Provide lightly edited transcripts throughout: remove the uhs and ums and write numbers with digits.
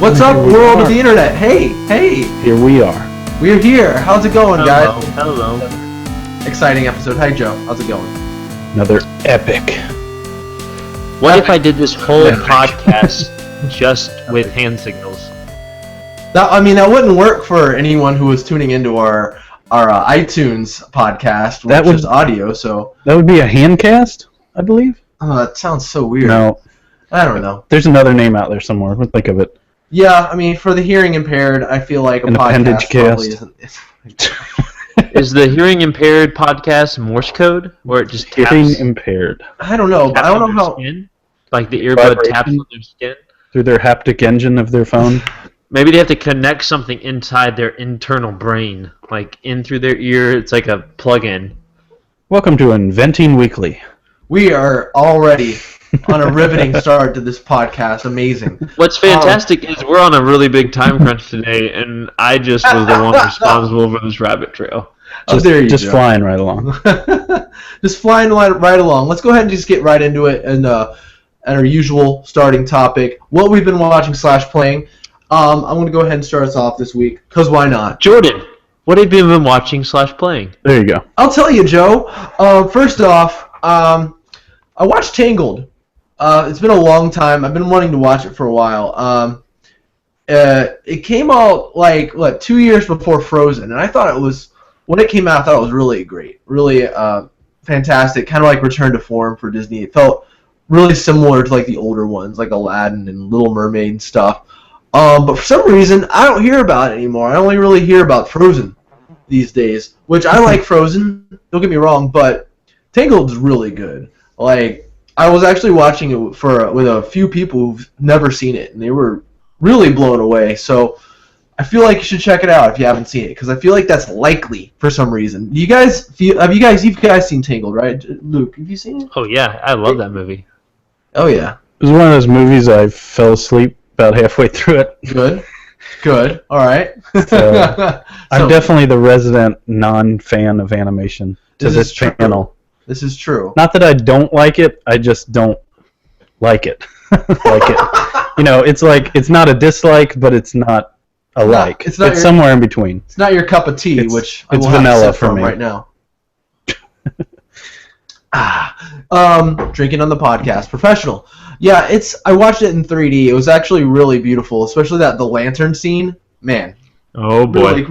What's up, world of the internet? Hey! Here we are. We're here. How's it going, guys? Hello. Exciting episode. Hi, Joe. How's it going? Another epic. What if I did this whole podcast just with hand signals? That wouldn't work for anyone who was tuning into our iTunes podcast, which is audio. So that would be a handcast, I believe. Oh, that sounds so weird. No, I don't know. There's another name out there somewhere. We'll think of it. Yeah, I mean, for the hearing impaired, I feel like An podcast probably cast. isn't. Is the hearing impaired podcast Morse code, or it just taps? Hearing impaired. I don't know. But I don't know how. Skin? Like the earbud taps on their skin? Through their haptic engine of their phone. Maybe they have to connect something inside their internal brain, like in through their ear. It's like a plug-in. Welcome to Inventing Weekly. We are already on a riveting start to this podcast. Amazing. What's fantastic is we're on a really big time crunch today, and I just was the one responsible for this rabbit trail. Just flying right along. Just flying right along. Let's go ahead and just get right into it. And at our usual starting topic, what we've been watching / playing. I'm going to go ahead and start us off this week, because why not? Jordan, what have you been watching / playing? There you go. I'll tell you, Joe. First off, I watched Tangled. It's been a long time. I've been wanting to watch it for a while. It came out, 2 years before Frozen, and I thought it was, when it came out, I thought it was really great. Really fantastic, kind of like Return to Form for Disney. It felt really similar to, the older ones, like Aladdin and Little Mermaid and stuff. But for some reason, I don't hear about it anymore. I only really hear about Frozen these days, which I like Frozen, don't get me wrong, but Tangled is really good. I was actually watching it with a few people who've never seen it, and they were really blown away. So I feel like you should check it out if you haven't seen it, because I feel like that's likely for some reason. You've guys seen Tangled, right? Luke, have you seen it? Oh yeah, I love that movie. Oh yeah. It was one of those movies I fell asleep about halfway through it. Good. All right. So, I'm definitely the resident non-fan of animation to this channel. This is true. Not that I don't like it, I just don't like it. It's not a dislike, but but it's not a like. It's somewhere in between. It's not your cup of tea, which I will vanilla have to sip for from me right now. Drinking on the podcast, professional. Yeah, I watched it in 3D. It was actually really beautiful, especially the lantern scene. Man, oh boy,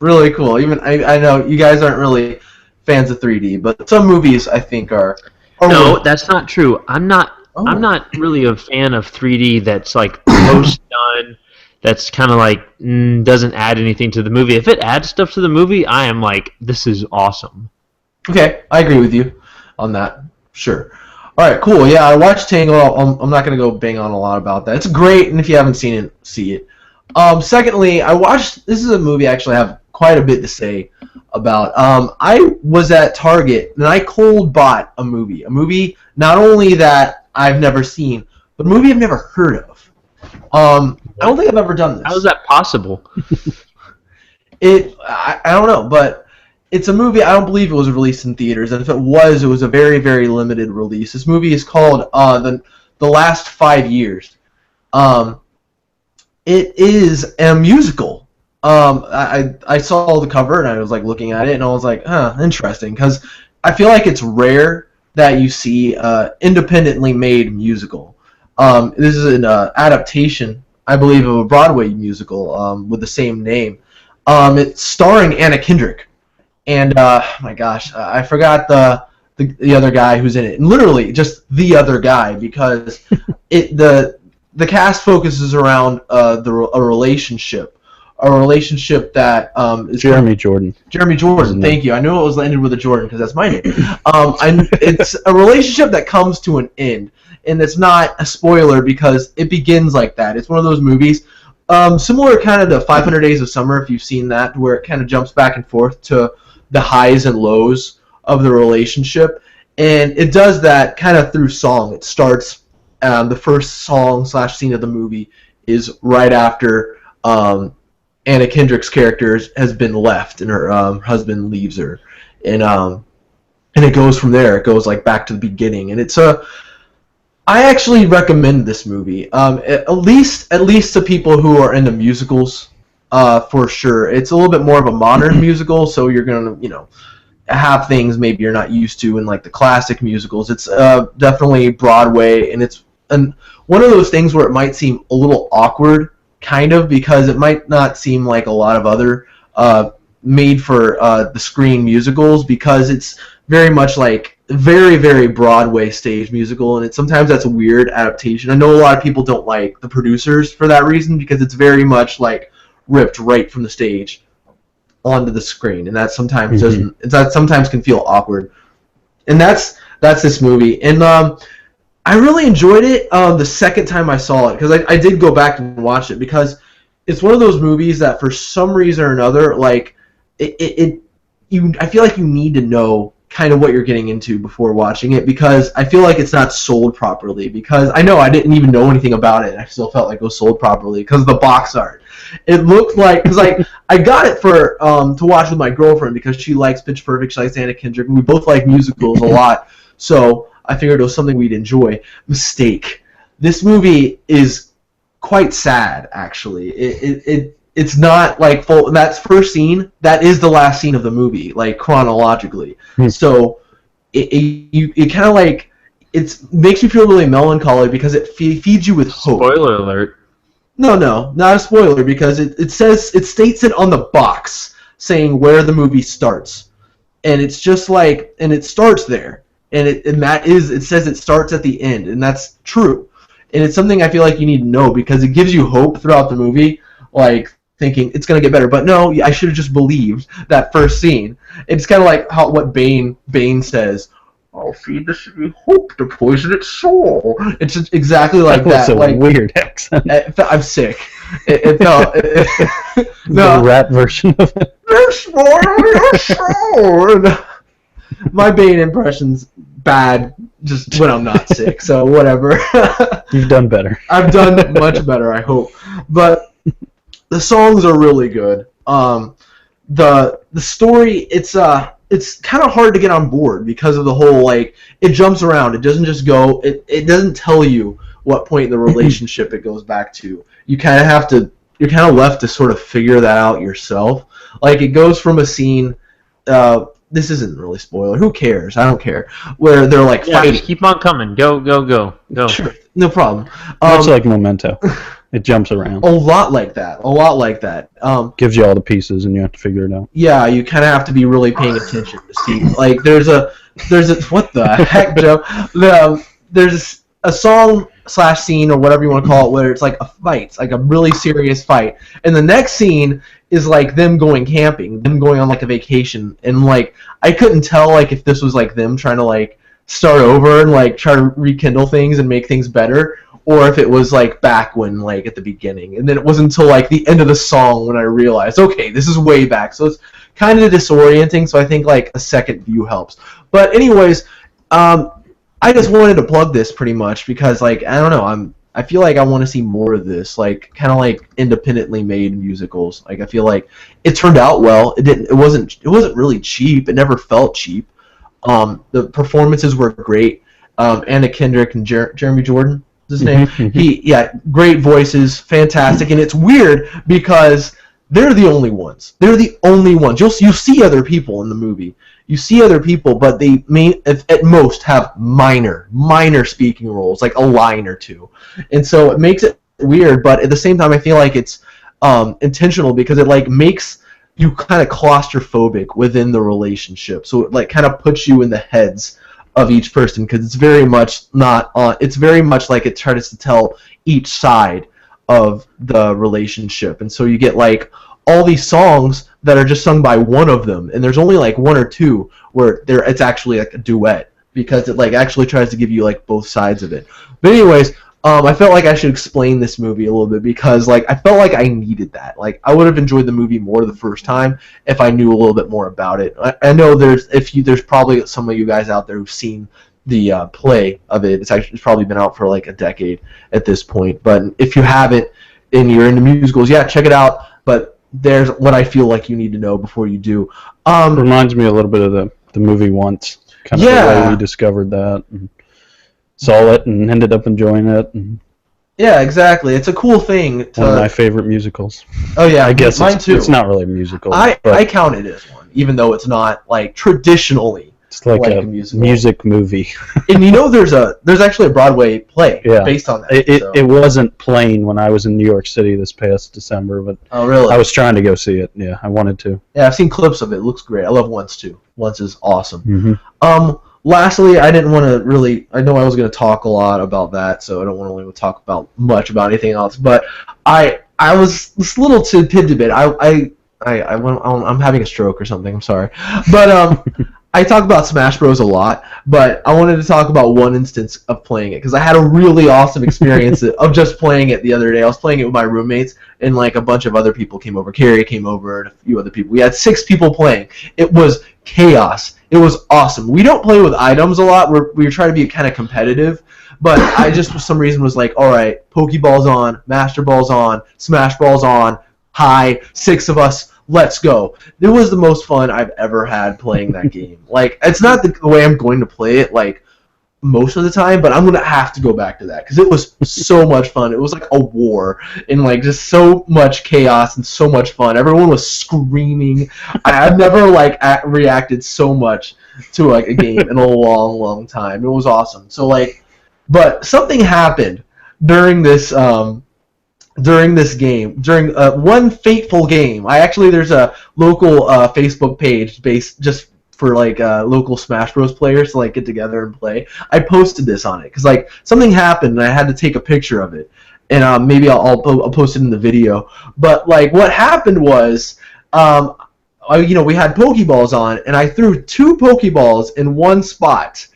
really cool. Even I know you guys aren't really fans of 3D, but some movies I think are no, that's not true. I'm not really a fan of 3D that's post done. That's kind of doesn't add anything to the movie. If it adds stuff to the movie, I am this is awesome. Okay, I agree with you on that. Sure. All right, cool. Yeah, I watched Tangled. I'm not going to go bang on a lot about that. It's great, and if you haven't seen it, see it. Secondly, this is a movie I actually have quite a bit to say about. I was at Target, and I cold bought a movie. A movie not only that I've never seen, but a movie I've never heard of. I don't think I've ever done this. How is that possible? I don't know, but it's a movie. I don't believe it was released in theaters, and if it was a very, very limited release. This movie is called The Last 5 Years. It is a musical. I saw the cover, and I was looking at it, and I was like, interesting, because I feel like it's rare that you see independently made musical. This is an adaptation, I believe, of a Broadway musical with the same name. It's starring Anna Kendrick. And my gosh, I forgot the other guy who's in it, and literally just the other guy, because the cast focuses around a relationship that is Jeremy Jordan. Jeremy Jordan, thank you. I knew it was ended with a Jordan because that's my name. It's a relationship that comes to an end, and it's not a spoiler because it begins like that. It's one of those movies. Similar kind of to 500 Days of Summer, if you've seen that, where it kind of jumps back and forth to the highs and lows of the relationship, and it does that kind of through song. It starts, the first song / scene of the movie is right after Anna Kendrick's character has been left and her husband leaves her, and it goes from there. It goes back to the beginning, and it's I actually recommend this movie. At least to people who are into musicals, for sure. It's a little bit more of a modern musical, so you're gonna, have things maybe you're not used to in like the classic musicals. It's definitely Broadway, and it's one of those things where it might seem a little awkward, kind of, because it might not seem like a lot of other made for the screen musicals, because it's very much like very, very Broadway stage musical, and sometimes that's a weird adaptation. I know a lot of people don't like the producers for that reason, because it's very much like ripped right from the stage onto the screen, and that sometimes doesn't. That sometimes can feel awkward, and that's this movie. And I really enjoyed it the second time I saw it, because I did go back and watch it, because it's one of those movies that for some reason or another, like I feel like you need to know kind of what you're getting into before watching it, because I feel like it's not sold properly, because I know I didn't even know anything about it, and I still felt like it was sold properly because of the box art. It looked like, because I got it for to watch with my girlfriend, because she likes Pitch Perfect, she likes Anna Kendrick, and we both like musicals a lot, so I figured it was something we'd enjoy. Mistake. This movie is quite sad, actually. It's not like full. That first scene, that is the last scene of the movie, like chronologically. So it kind of like makes you feel really melancholy, because it feeds you with hope. Spoiler alert. No, not a spoiler, because it states it on the box saying where the movie starts, and it's just like, and it starts there, and it says it starts at the end, and that's true, and it's something I feel like you need to know, because it gives you hope throughout the movie, like thinking it's gonna get better, but no, I should have just believed that first scene. It's kind of like what Bane says. I'll feed the city hope to poison its soul. It's just exactly like that. That's a like, weird accent. I'm sick. It felt. No. The rap version of it. My Bane impression's bad just when I'm not sick, so whatever. You've done better. I've done much better, I hope. But the songs are really good. The story, it's kind of hard to get on board, because of the whole, like, it jumps around. It doesn't just go. It doesn't tell you what point in the relationship it goes back to. You kind of have to. You're kind of left to sort of figure that out yourself. Like, it goes from a scene. This isn't really spoiler. Who cares? I don't care. Where they're like fighting. Just keep on coming. Go. Sure, no problem. Much like Memento. It jumps around. A lot like that. Gives you all the pieces, and you have to figure it out. Yeah, you kind of have to be really paying attention to see. Like, there's a what the heck, Joe? There's a song / scene, or whatever you want to call it, where it's like a fight, it's like a really serious fight, and the next scene is like them going camping, them going on like a vacation, and like I couldn't tell like if this was like them trying to like start over and like try to rekindle things and make things better, or if it was like back when, like at the beginning, and then it wasn't until like the end of the song when I realized, okay, this is way back. So it's kind of disorienting. So I think like a second view helps. But anyways, I just wanted to plug this pretty much, because like I don't know, I feel like I want to see more of this, like kind of like independently made musicals. Like I feel like it turned out well. It wasn't really cheap. It never felt cheap. The performances were great. Anna Kendrick and Jeremy Jordan. His name. Great voices, fantastic, and it's weird because they're the only ones. You'll see other people in the movie. You see other people, but they may at most have minor speaking roles, like a line or two, and so it makes it weird. But at the same time, I feel like it's intentional, because it like makes you kind of claustrophobic within the relationship. So it like kind of puts you in the heads of each person, because it's very much it's very much like it tries to tell each side of the relationship, and so you get like all these songs that are just sung by one of them, and there's only like one or two where it's actually like a duet, because it like actually tries to give you like both sides of it. But anyways, I felt like I should explain this movie a little bit, because like I felt like I needed that. Like I would have enjoyed the movie more the first time if I knew a little bit more about it. I know there's probably some of you guys out there who've seen the play of it. It's probably been out for like a decade at this point. But if you haven't and you're into musicals, yeah, check it out. But there's what I feel like you need to know before you do. Reminds me a little bit of the movie Once, kind of the way we discovered that. saw it and ended up enjoying it. And Yeah, exactly. It's a cool thing. one of my favorite musicals. Oh yeah, I guess mine too. It's not really a musical. I count it as one, even though it's not like traditionally. It's like a music movie. And you know, there's actually a Broadway play based on that. It wasn't playing when I was in New York City this past December, but oh really? I was trying to go see it. Yeah, I wanted to. Yeah, I've seen clips of it. It looks great. I love Once too. Once is awesome. Mm-hmm. Lastly, I didn't want to really. I know I was going to talk a lot about that, so I don't want to really talk about much about anything else. But I was a little too pivoted a bit. I'm having a stroke or something. I'm sorry, but I talk about Smash Bros a lot, but I wanted to talk about one instance of playing it because I had a really awesome experience of just playing it the other day. I was playing it with my roommates, and like a bunch of other people came over. Carrie came over, and a few other people. We had 6 people playing. It was chaos. It was awesome. We don't play with items a lot. We try to be kind of competitive, but I just for some reason was like, all right, Pokeballs on, Master Balls on, Smash Balls on, hi, 6 of us. Let's go. It was the most fun I've ever had playing that game. Like, it's not the way I'm going to play it, like, most of the time, but I'm going to have to go back to that, because it was so much fun. It was like a war, and, like, just so much chaos and so much fun. Everyone was screaming. I've never, like, reacted so much to, like, a game in a long, long time. It was awesome. So, like, but something happened during this game, during one fateful game. There's a local Facebook page based just for like local Smash Bros players to like get together and play. I posted this on it because like something happened and I had to take a picture of it, and maybe I'll post it in the video. But like what happened was, we had Pokeballs on, and I threw 2 Pokeballs in one spot.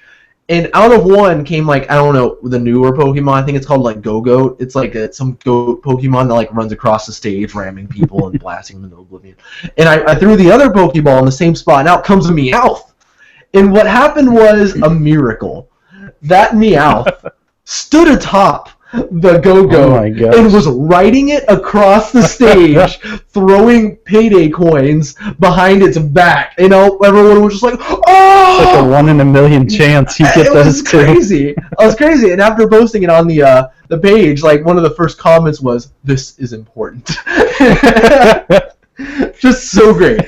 And out of one came, like, I don't know, the newer Pokemon. I think it's called, like, Go-Goat. It's, like, some goat Pokemon that, like, runs across the stage, ramming people and blasting them into oblivion. And I threw the other Pokeball in the same spot, and out comes a Meowth. And what happened was a miracle. That Meowth stood atop the Go-Goat and was riding it across the stage, throwing payday coins behind its back. You know, everyone was just like, "Oh!" It's like a 1 in a million chance you get those two. Crazy. It was crazy. And after posting it on the page, like one of the first comments was, "This is important." Just so great.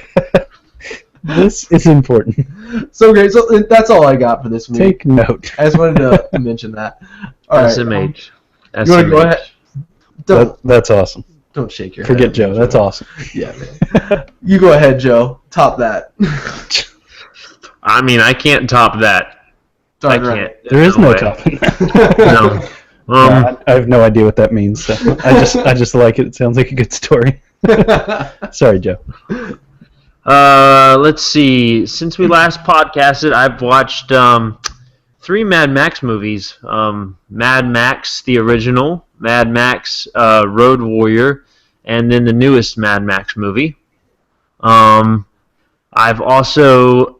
This is important. So great. So that's all I got for this week. Take note. I just wanted to mention that. All SMH. Right. You want to go ahead? That's awesome. Don't shake your Forget head. Joe. That's awesome. Yeah, man. You go ahead, Joe. Top that. I mean, I can't top that. Darn I right. can't. There is no topping No. I have no idea what that means. So I just like it. It sounds like a good story. Sorry, Joe. Let's see. Since we last podcasted, I've watched 3 Mad Max movies. Mad Max, the original, Mad Max Road Warrior, and then the newest Mad Max movie. I've also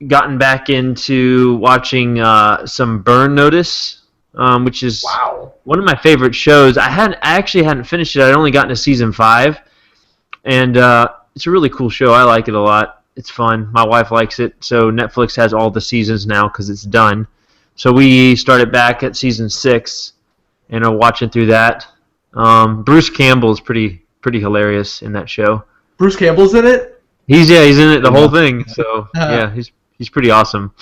gotten back into watching some Burn Notice, which is one of my favorite shows. I actually hadn't finished it. I'd only gotten to season 5, and it's a really cool show. I like it a lot. It's fun. My wife likes it. So Netflix has all the seasons now because it's done. So we started back at season 6 and are watching through that. Bruce Campbell is pretty hilarious in that show. Bruce Campbell's in it? He's in it the whole thing. So yeah, he's pretty awesome.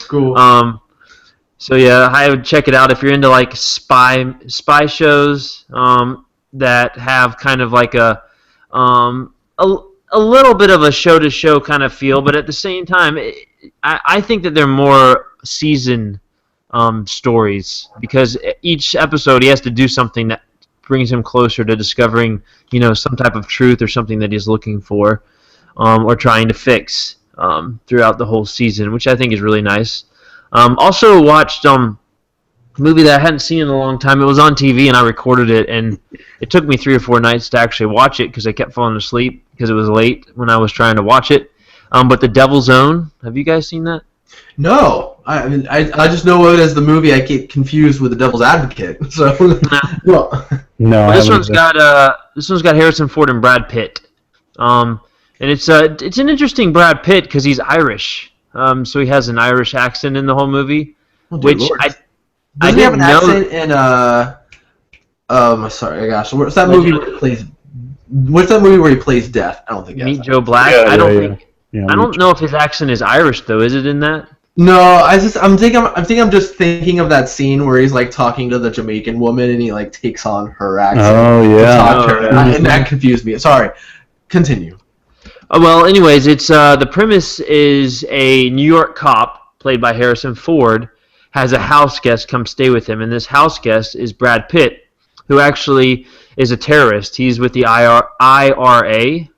Cool. So yeah, I would check it out if you're into like spy shows that have kind of like a little bit of a show-to-show kind of feel, but at the same time, I think that they're more season stories because each episode he has to do something that brings him closer to discovering, some type of truth or something that he's looking for or trying to fix throughout the whole season, which I think is really nice. Also watched a movie that I hadn't seen in a long time. It was on TV, and I recorded it, and it took me 3 or 4 nights to actually watch it because I kept falling asleep because it was late when I was trying to watch it. But The Devil's Own, have you guys seen that? No. I mean, I just know it as the movie I get confused with The Devil's Advocate. So no. Well, this one's got Harrison Ford and Brad Pitt. And it's an interesting Brad Pitt because he's Irish. So he has an Irish accent in the whole movie, which Doesn't he have an didn't know. accent in sorry, gosh, what's that movie where he plays? What's that movie where he plays Death? I don't think he has Meet that. Joe Black. Yeah, I don't yeah, think. yeah. I don't know if his accent is Irish though. Is it in that? No, I'm just thinking of that scene where he's like talking to the Jamaican woman and he like takes on her accent. Oh, to yeah. talk to her, Oh, yeah. and that confused me. Sorry, continue. Well, anyways, it's the premise is a New York cop played by Harrison Ford has a house guest come stay with him, and this house guest is Brad Pitt, who actually is a terrorist. He's with the IRA,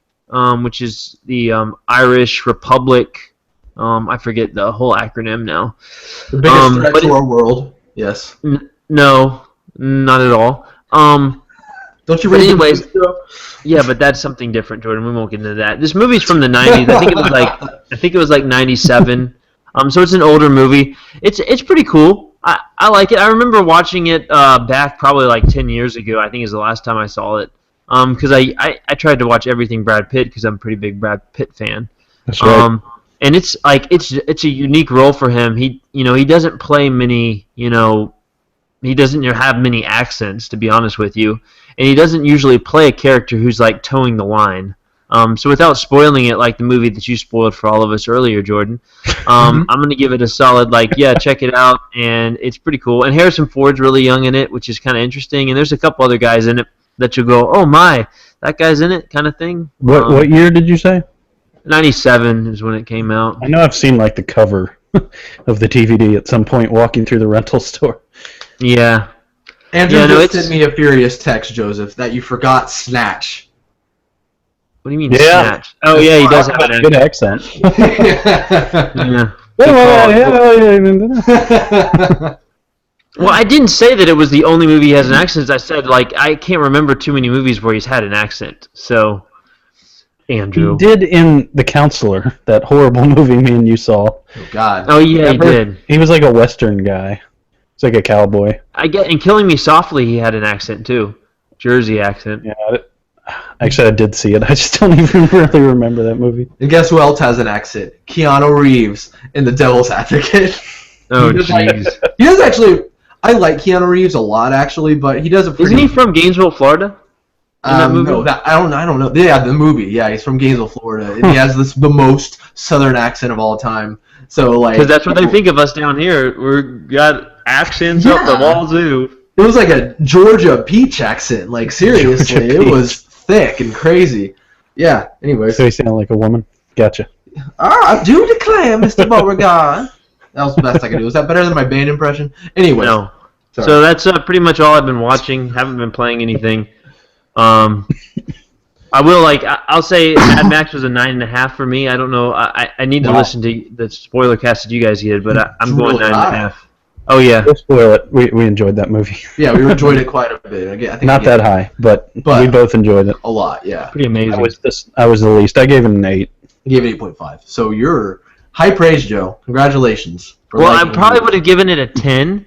which is the Irish Republic. I forget the whole acronym now. The biggest threat to our world. Yes. No, not at all. Don't you But read anyways, the news, Joe? yeah, but that's something different, Jordan. We won't get into that. This movie's from the '90s. I think it was like '97. So it's an older movie. It's pretty cool. I like it. I remember watching it back probably like 10 years ago. I think is the last time I saw it. Because I tried to watch everything Brad Pitt because I'm a pretty big Brad Pitt fan. That's right. And it's like it's a unique role for him. He doesn't play many he doesn't have many accents, to be honest with you, and he doesn't usually play a character who's like towing the line. So without spoiling it, like the movie that you spoiled for all of us earlier, Jordan, I'm gonna give it a solid check it out, and it's pretty cool. And Harrison Ford's really young in it, which is kind of interesting. And there's a couple other guys in it that you'll go, oh my, that guy's in it, kind of thing. What year did you say? 97 is when it came out. I know I've seen like the cover of the DVD at some point walking through the rental store. Yeah. Andrew just sent me a furious text, Joseph, that you forgot Snatch. What do you mean Snatch? Oh yeah, he does have an good accent. Yeah. Well, I didn't say that it was the only movie he has an accent. I said I can't remember too many movies where he's had an accent. So, Andrew. He did in The Counselor, that horrible movie me and you saw. Oh God. Oh yeah, he did. He was like a Western guy. He's like a cowboy. In Killing Me Softly, he had an accent too, Jersey accent. Yeah. Actually, I did see it. I just don't even really remember that movie. And guess who else has an accent? Keanu Reeves in The Devil's Advocate. Oh jeez. He does actually. I like Keanu Reeves a lot, actually, but he does a pretty... Isn't he from Gainesville, Florida? No, I don't know. Yeah, the movie. Yeah, he's from Gainesville, Florida, and he has the most southern accent of all time. So because that's what they think of us down here. We got accents up the wazoo. It was like a Georgia peach accent. Like seriously, it was thick and crazy. Yeah. Anyways. So he sounded like a woman. Gotcha. I do declare, Mr. Beauregard. That was the best I could do. Was that better than my band impression? Anyway. No. Sorry. So that's pretty much all I've been watching. Haven't been playing anything. I will I'll say Mad Max was a 9.5 for me. I don't know. I need to listen to the spoiler cast that you guys did, but I'm going 9.5. Oh yeah. Don't spoil it. We enjoyed that movie. Yeah, we enjoyed it quite a bit. I think Not that high, but we both enjoyed it. A lot, yeah. Pretty amazing. I was the least. I gave it an 8. I gave it 8.5. So you're high praise, Joe. Congratulations. Well, I probably would have given it a 10.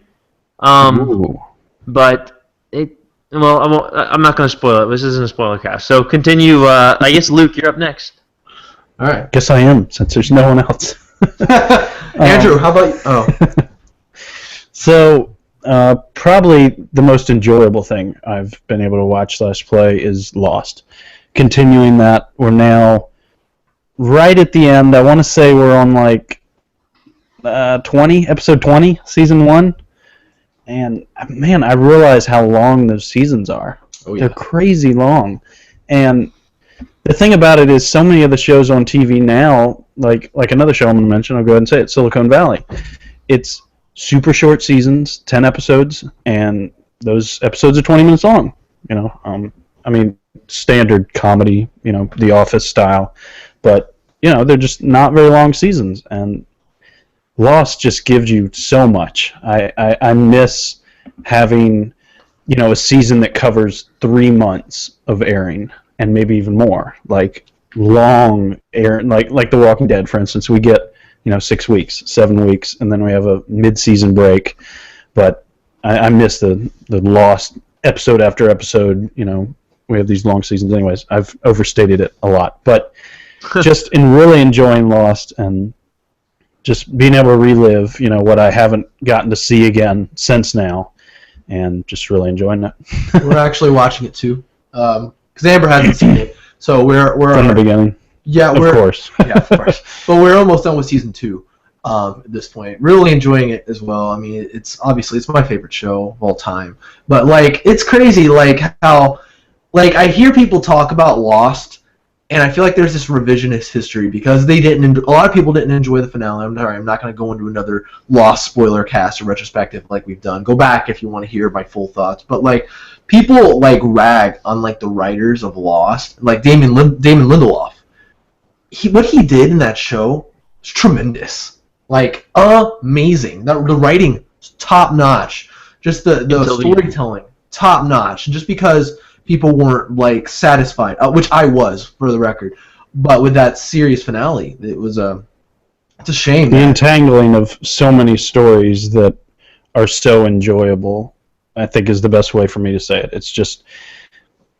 But it. Well, I'm not going to spoil it. This isn't a spoiler cast. So continue. I guess Luke, you're up next. All right. Guess I am, since there's no one else. Andrew, how about you? Oh. So, probably the most enjoyable thing I've been able to watch / play is Lost. Continuing that, we're now right at the end. I want to say we're on episode 20, season 1. And man, I realize how long those seasons are. Oh, yeah. They're crazy long. And the thing about it is so many of the shows on TV now, like another show I'm going to mention, I'll go ahead and say it, Silicon Valley. It's super short seasons, 10 episodes, and those episodes are 20 minutes long. Standard comedy, The Office style. But, they're just not very long seasons. And Lost just gives you so much. I miss having, a season that covers 3 months of airing, and maybe even more. Like, long air, like The Walking Dead, for instance. We get 6 weeks, 7 weeks, and then we have a mid-season break. But I miss the Lost episode after episode. We have these long seasons. Anyways, I've overstated it a lot. But just in really enjoying Lost and just being able to relive, what I haven't gotten to see again since now, and just really enjoying it. We're actually watching it too, because Amber hasn't seen it, so we're From the beginning. Yeah, of course. Yeah, of course. But we're almost done with season 2 at this point. Really enjoying it as well. I mean, it's my favorite show of all time. But like, it's crazy, like how, like I hear people talk about Lost. And I feel like there's this revisionist history because a lot of people didn't enjoy the finale. I'm sorry, I'm not going to go into another Lost spoiler cast or retrospective like we've done. Go back if you want to hear my full thoughts. But like, people like rag on like the writers of Lost, like Damon Lindelof. What he did in that show is tremendous, like amazing. The writing top notch, just the storytelling top notch. Just because people weren't like satisfied, which I was, for the record. But with that series finale, it was it's a shame. The entangling of so many stories that are so enjoyable, I think, is the best way for me to say it. It's just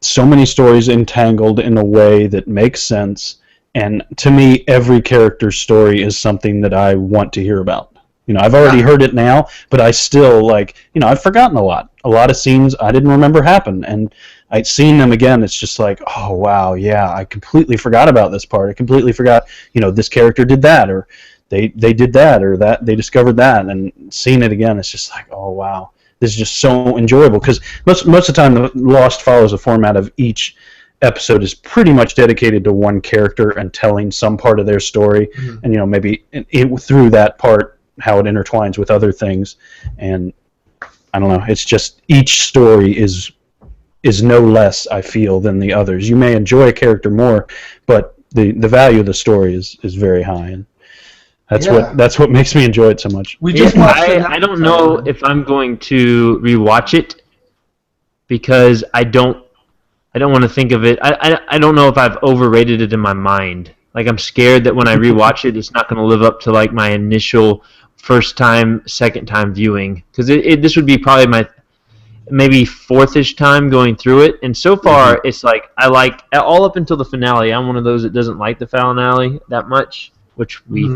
so many stories entangled in a way that makes sense. And to me, every character's story is something that I want to hear about. I've already heard it now, but I still, I've forgotten a lot. A lot of scenes I didn't remember happen, and I'd seen them again. It's just like, oh, wow, yeah, I completely forgot about this part. I completely forgot, this character did that, or they did that, or that they discovered that, and seeing it again, it's just like, oh, wow. This is just so enjoyable, because most of the time, the Lost follows a format of each episode is pretty much dedicated to one character and telling some part of their story, and maybe through that part, how it intertwines with other things. And I don't know, it's just each story is no less, I feel, than the others. You may enjoy a character more, but the value of the story is very high, and that's what makes me enjoy it so much. I don't know if I'm going to rewatch it, because I don't want to think of it. I don't know if I've overrated it in my mind. Like, I'm scared that when I rewatch it, it's not going to live up to like my initial first time, second time viewing. Because this would be probably my maybe fourth-ish time going through it. And so far, it's like I like all up until the finale. I'm one of those that doesn't like the finale that much, which we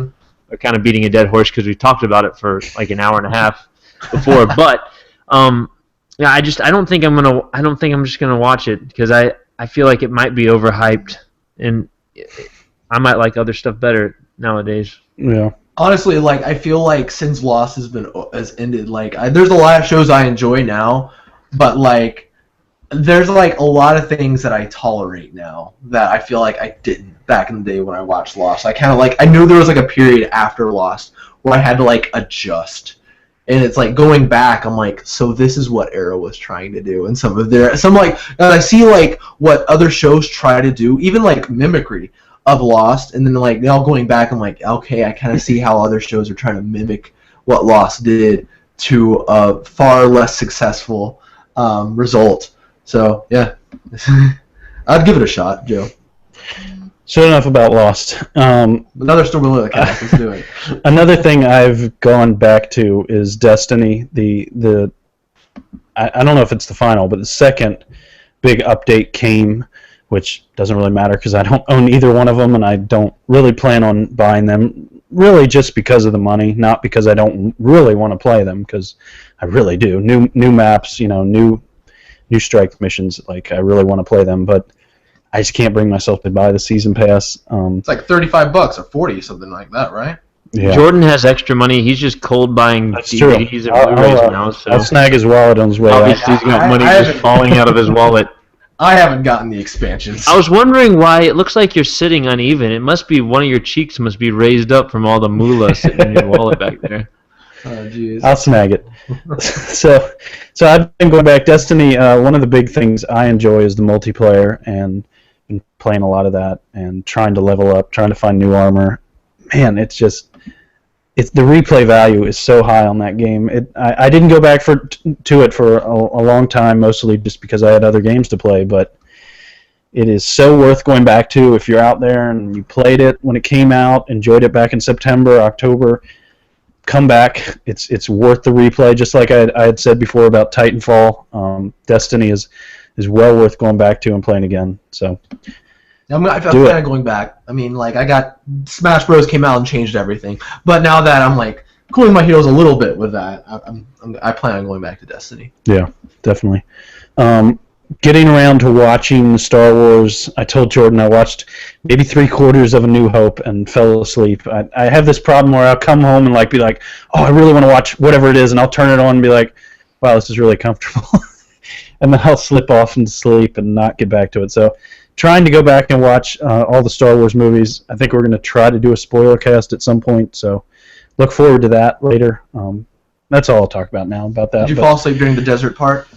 are kind of beating a dead horse because we talked about it for like an hour and a half before. But yeah, I don't think I'm just gonna watch it, because I feel like it might be overhyped, and I might like other stuff better nowadays. Yeah. Honestly, like, I feel like since Lost has ended, like, there's a lot of shows I enjoy now, but like, there's like a lot of things that I tolerate now that I feel like I didn't back in the day when I watched Lost. I kind of like, I knew there was like a period after Lost where I had to like adjust. And it's like going back, I'm like, so this is what Arrow was trying to do. And some like, and I see like what other shows try to do, even like mimicry of Lost. And then like now going back, I'm like, okay, I kind of see how other shows are trying to mimic what Lost did to a far less successful result. So yeah, I'd give it a shot, Joe. So enough about Lost. Another story of the cast. Let's do it. Another thing I've gone back to is Destiny. I don't know if it's the final, but the second big update came, which doesn't really matter because I don't own either one of them, and I don't really plan on buying them. Really, just because of the money, not because I don't really want to play them, because I really do. New maps, new strike missions. Like, I really want to play them, but I just can't bring myself to buy the season pass. It's like $35 or 40, something like that, right? Yeah. Jordan has extra money. He's just cold buying DVDs and Blu-rays now. So I'll snag his wallet on his way out. Obviously, he's got money just falling out of his wallet. I haven't gotten the expansions. I was wondering why it looks like you're sitting uneven. It must be one of your cheeks must be raised up from all the moolah sitting in your wallet back there. Oh, jeez. I'll snag it. So I've been going back. Destiny, one of the big things I enjoy is the multiplayer, and been playing a lot of that and trying to level up, trying to find new armor. Man, it's the replay value is so high on that game. I didn't go back to it for a long time, mostly just because I had other games to play, but it is so worth going back to if you're out there and you played it when it came out, enjoyed it back in September, October. Come back. It's worth the replay. Just like I had said before about Titanfall, Destiny is well worth going back to and playing again. So I'm plan on going back. I mean, like, I got Smash Bros. Came out and changed everything. But now that I'm, like, cooling my heels a little bit with that, I plan on going back to Destiny. Yeah, definitely. Getting around to watching Star Wars, I told Jordan I watched maybe 3/4 of A New Hope and fell asleep. I have this problem where I'll come home and like be like, oh, I really want to watch whatever it is, and I'll turn it on and be like, wow, this is really comfortable. And then I'll slip off into sleep and not get back to it. So trying to go back and watch all the Star Wars movies. I think we're going to try to do a spoiler cast at some point, so look forward to that later. That's all I'll talk about now about that. Did you fall asleep during the desert part?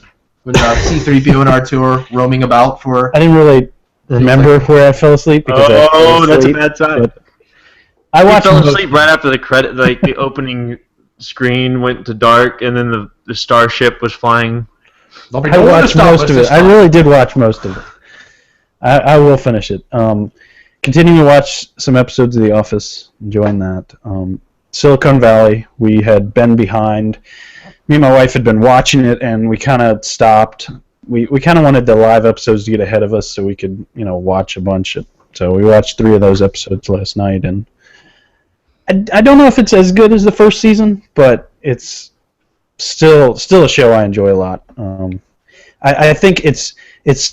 When C-3PO and R2 are roaming about for... I didn't really remember where I fell asleep. Because that's a bad sign. I fell asleep right after the credit, like the opening screen went to dark, and then the starship was flying. I watched most of it. I really did watch most of it. I will finish it. Continuing to watch some episodes of The Office, enjoying that. Silicon Valley, we had been behind. Me and my wife had been watching it, and we kind of stopped. We kind of wanted the live episodes to get ahead of us so we could, watch a bunch. So we watched 3 of those episodes last night, and I don't know if it's as good as the first season, but it's still a show I enjoy a lot. I think it's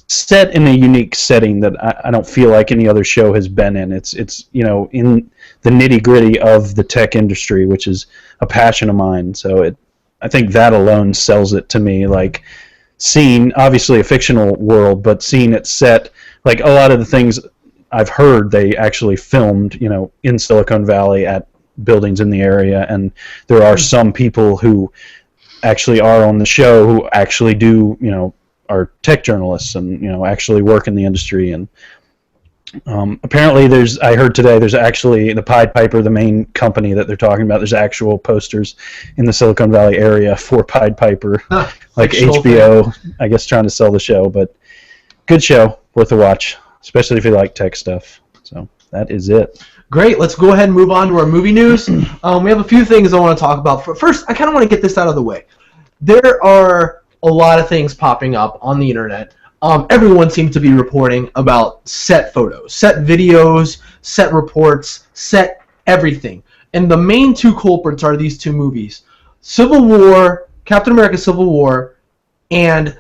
set in a unique setting that I don't feel like any other show has been in. It's in the nitty-gritty of the tech industry, which is a passion of mine. So I think that alone sells it to me. Like, seeing, obviously a fictional world, but seeing it set, like a lot of the things I've heard they actually filmed, in Silicon Valley at buildings in the area, and there are some people who actually are on the show who actually do, are tech journalists and, actually work in the industry. And apparently I heard today there's actually the Pied Piper, the main company that they're talking about, there's actual posters in the Silicon Valley area for Pied Piper, like HBO, I guess, trying to sell the show. But good show, worth a watch, especially if you like tech stuff. So that is it. Great, let's go ahead and move on to our movie news. We have a few things I want to talk about. First, I kind of want to get this out of the way. There are a lot of things popping up on the internet. Everyone seems to be reporting about set photos, set videos, set reports, set everything. And the main 2 culprits are these 2 movies. Civil War, Captain America Civil War, and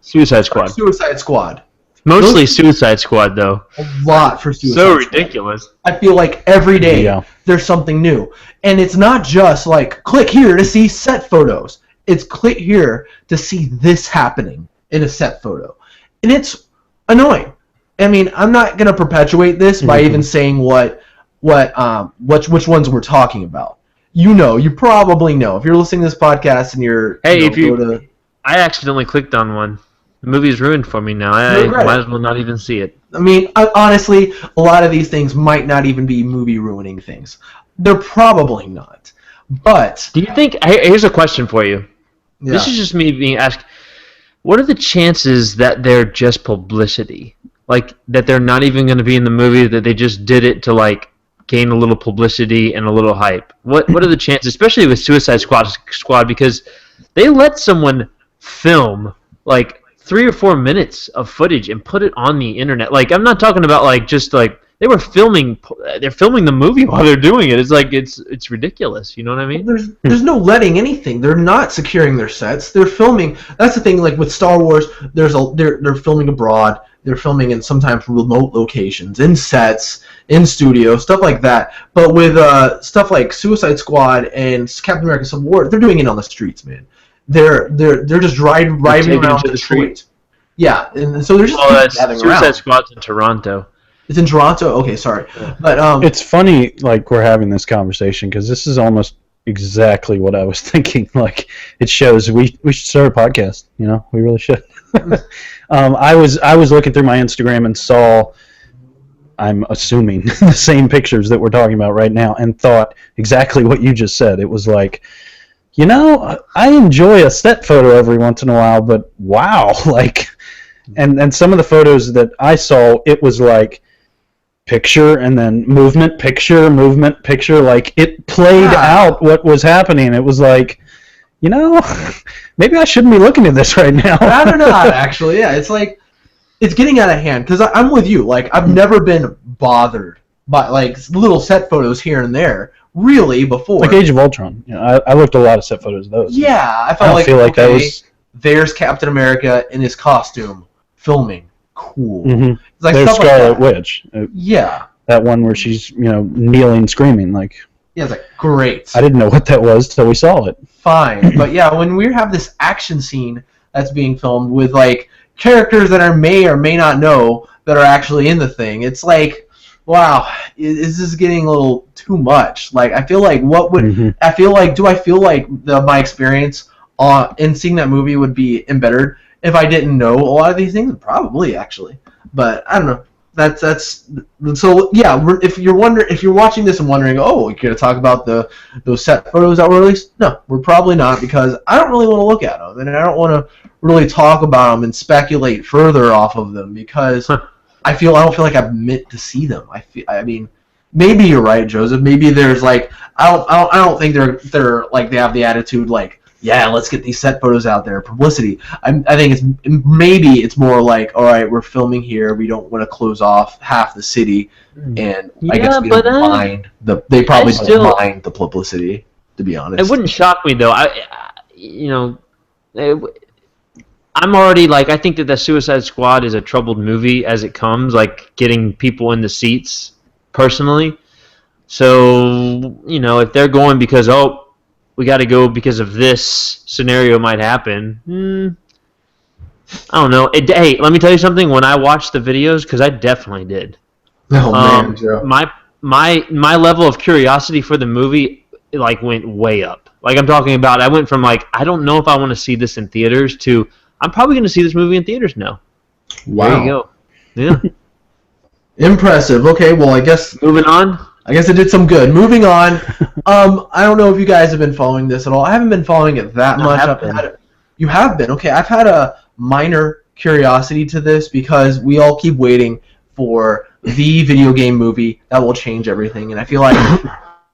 Suicide Squad. Suicide Squad. Mostly Suicide Squad, though. A lot for Suicide Squad. So ridiculous. I feel like every day there's something new. And it's not just like, click here to see set photos. It's click here to see this happening in a set photo. And it's annoying. I mean, I'm not going to perpetuate this by even saying which ones we're talking about. You probably know. If you're listening to this podcast and you're... I accidentally clicked on one. The movie's ruined for me now. I might as well not even see it. I mean, honestly, a lot of these things might not even be movie-ruining things. They're probably not. But... Do you think... Here's a question for you. Yeah. This is just me being asked, what are the chances that they're just publicity? Like, that they're not even going to be in the movie, that they just did it to, like, gain a little publicity and a little hype? What are the chances, especially with Suicide Squad, because they let someone film, like, 3 or 4 minutes of footage and put it on the internet. Like, I'm not talking about, like, just, like, they're filming the movie while they're doing it. It's like it's ridiculous. You know what I mean? There's no letting anything. They're not securing their sets. They're filming. That's the thing. Like with Star Wars, they're filming abroad. They're filming in sometimes remote locations, in sets, in studios, stuff like that. But with stuff like Suicide Squad and Captain America: Civil War, they're doing it on the streets, man. They're just driving around to the street. Yeah, and so they're just gathering around. Suicide Squad's in Toronto. It's in Toronto? Okay, sorry. But it's funny, like, we're having this conversation, because this is almost exactly what I was thinking. Like, it shows we should start a podcast, we really should. I was looking through my Instagram and saw, I'm assuming, the same pictures that we're talking about right now, and thought exactly what you just said. It was like, I enjoy a set photo every once in a while, but wow, like, and some of the photos that I saw, it was like, picture and then movement picture, like it played out what was happening. It was like, maybe I shouldn't be looking at this right now. Rather not, actually. Yeah, it's like it's getting out of hand because I'm with you. Like I've never been bothered by like little set photos here and there really before. Like Age of Ultron. You know, I looked at a lot of set photos of those. Yeah, I I felt don't like feel like that okay, was. there's Captain America in his costume filming. Cool. Mm-hmm. It's like There's stuff Scarlet like that. Witch. Yeah. That one where she's kneeling, screaming. Like Yeah, it's like great. I didn't know what that was till we saw it. Fine. But yeah, when we have this action scene that's being filmed with like characters that I may or may not know that are actually in the thing, it's like, wow, is this getting a little too much? Like I feel like Mm-hmm. I feel like my experience in seeing that movie would be embittered if I didn't know a lot of these things? Probably, actually. But I don't know. That's so yeah. If you're watching this and wondering, oh, we're gonna talk about those set photos that were released. No, we're probably not because I don't really want to look at them and I don't want to really talk about them and speculate further off of them because I don't feel like I've meant to see them. I mean, maybe you're right, Joseph. Maybe there's like I don't think they're like they have the attitude like, yeah, let's get these set photos out there, publicity. I think it's more like, all right, we're filming here. We don't want to close off half the city, and I guess we don't mind they probably don't mind the publicity. To be honest, It wouldn't shock me though. I'm already like I think that the Suicide Squad is a troubled movie as it comes, like getting people in the seats personally. So if they're going because we got to go because of this scenario might happen. I don't know. Hey, let me tell you something. When I watched the videos, because I definitely did. oh man, Joe. My level of curiosity for the movie like went way up. Like I'm talking about, I went from like I don't know if I want to see this in theaters to I'm probably going to see this movie in theaters now. Wow. There you go. Yeah. Impressive. Okay, well, I guess Moving on. I guess it did some good. Moving on. I don't know if you guys have been following this at all. I haven't been following it that much. You have been. Okay, I've had a minor curiosity to this because we all keep waiting for the video game movie that will change everything, and I feel like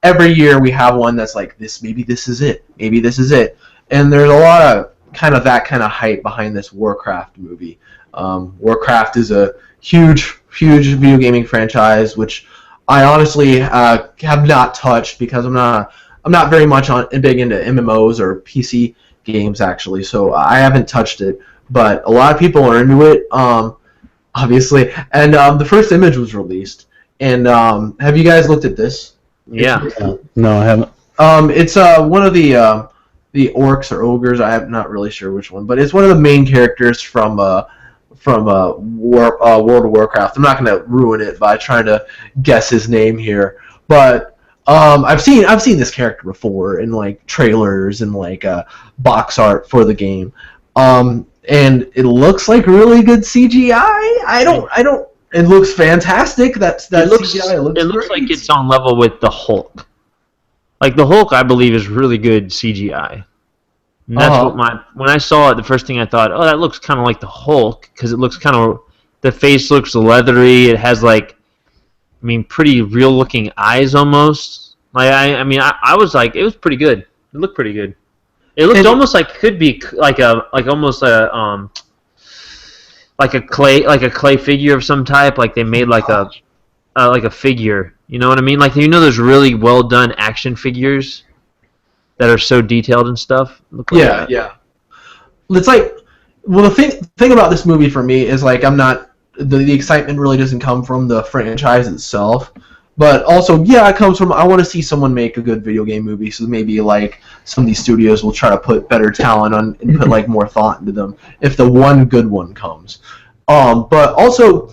every year we have one that's like this. Maybe this is it. Maybe this is it. And there's a lot of that kind of hype behind this Warcraft movie. Warcraft is a huge video gaming franchise, which I honestly have not touched because I'm not very much big into MMOs or PC games actually, so I haven't touched it. But a lot of people are into it, obviously. And the first image was released. And have you guys looked at this? Yeah. No, I haven't. It's one of the orcs or ogres. I'm not really sure which one, but it's one of the main characters from World of Warcraft. I'm not going to ruin it by trying to guess his name here, but I've seen this character before in like trailers and like box art for the game, and it looks like really good CGI. It looks fantastic. CGI looks like it's on level with the Hulk. Like the Hulk, I believe, is really good CGI. And that's when I saw it, the first thing I thought, oh, that looks kind of like the Hulk because it looks the face looks leathery. It has pretty real looking eyes almost. Like I was like, it was pretty good. It looked pretty good. It looked almost like could be like almost a clay figure of some type. Like they made like a figure. You know what I mean? Like those really well done action figures that are so detailed and stuff. Yeah. It's like, well, the thing about this movie for me is like I'm not the excitement really doesn't come from the franchise itself, but also it comes from I want to see someone make a good video game movie. So maybe like some of these studios will try to put better talent on and put like more thought into them if the one good one comes. But also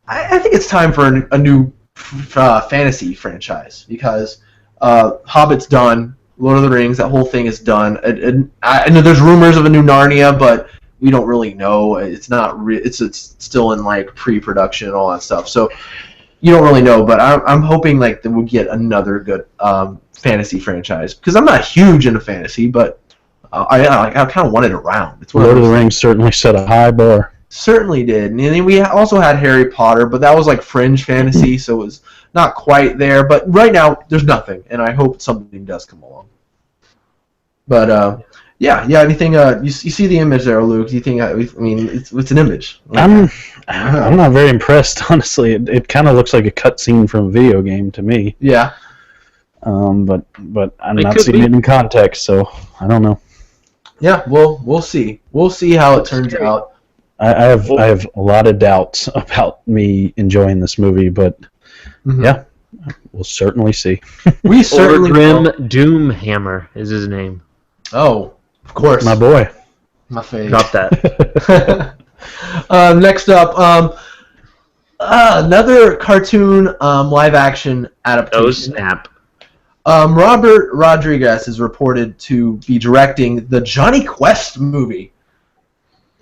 I think it's time for a new fantasy franchise because Hobbit's done. Lord of the Rings, that whole thing is done. I know there's rumors of a new Narnia, but we don't really know. It's not. It's still in like pre-production and all that stuff. So you don't really know. But I'm hoping like that we'll get another good fantasy franchise because I'm not huge into fantasy, but I kind of want it around. It's Lord of the Rings certainly set a high bar. Certainly did, and then we also had Harry Potter, but that was like fringe fantasy, so it was not quite there. But right now, there's nothing, and I hope something does come along. But Yeah. Anything? You see the image there, Luke? Do you think? I mean, it's an image. I'm not very impressed, honestly. It kind of looks like a cutscene from a video game to me. Yeah. But I'm It not could seeing be. it in context, so I don't know. Yeah. Well, we'll see. We'll see how it turns out. I have a lot of doubts about me enjoying this movie, but yeah, we'll certainly see. We certainly will. Orgrim Doomhammer is his name. Oh, of course. My boy. My favorite. Drop that. Next up, another cartoon live action adaptation. Oh, snap. Robert Rodriguez is reported to be directing the Johnny Quest movie.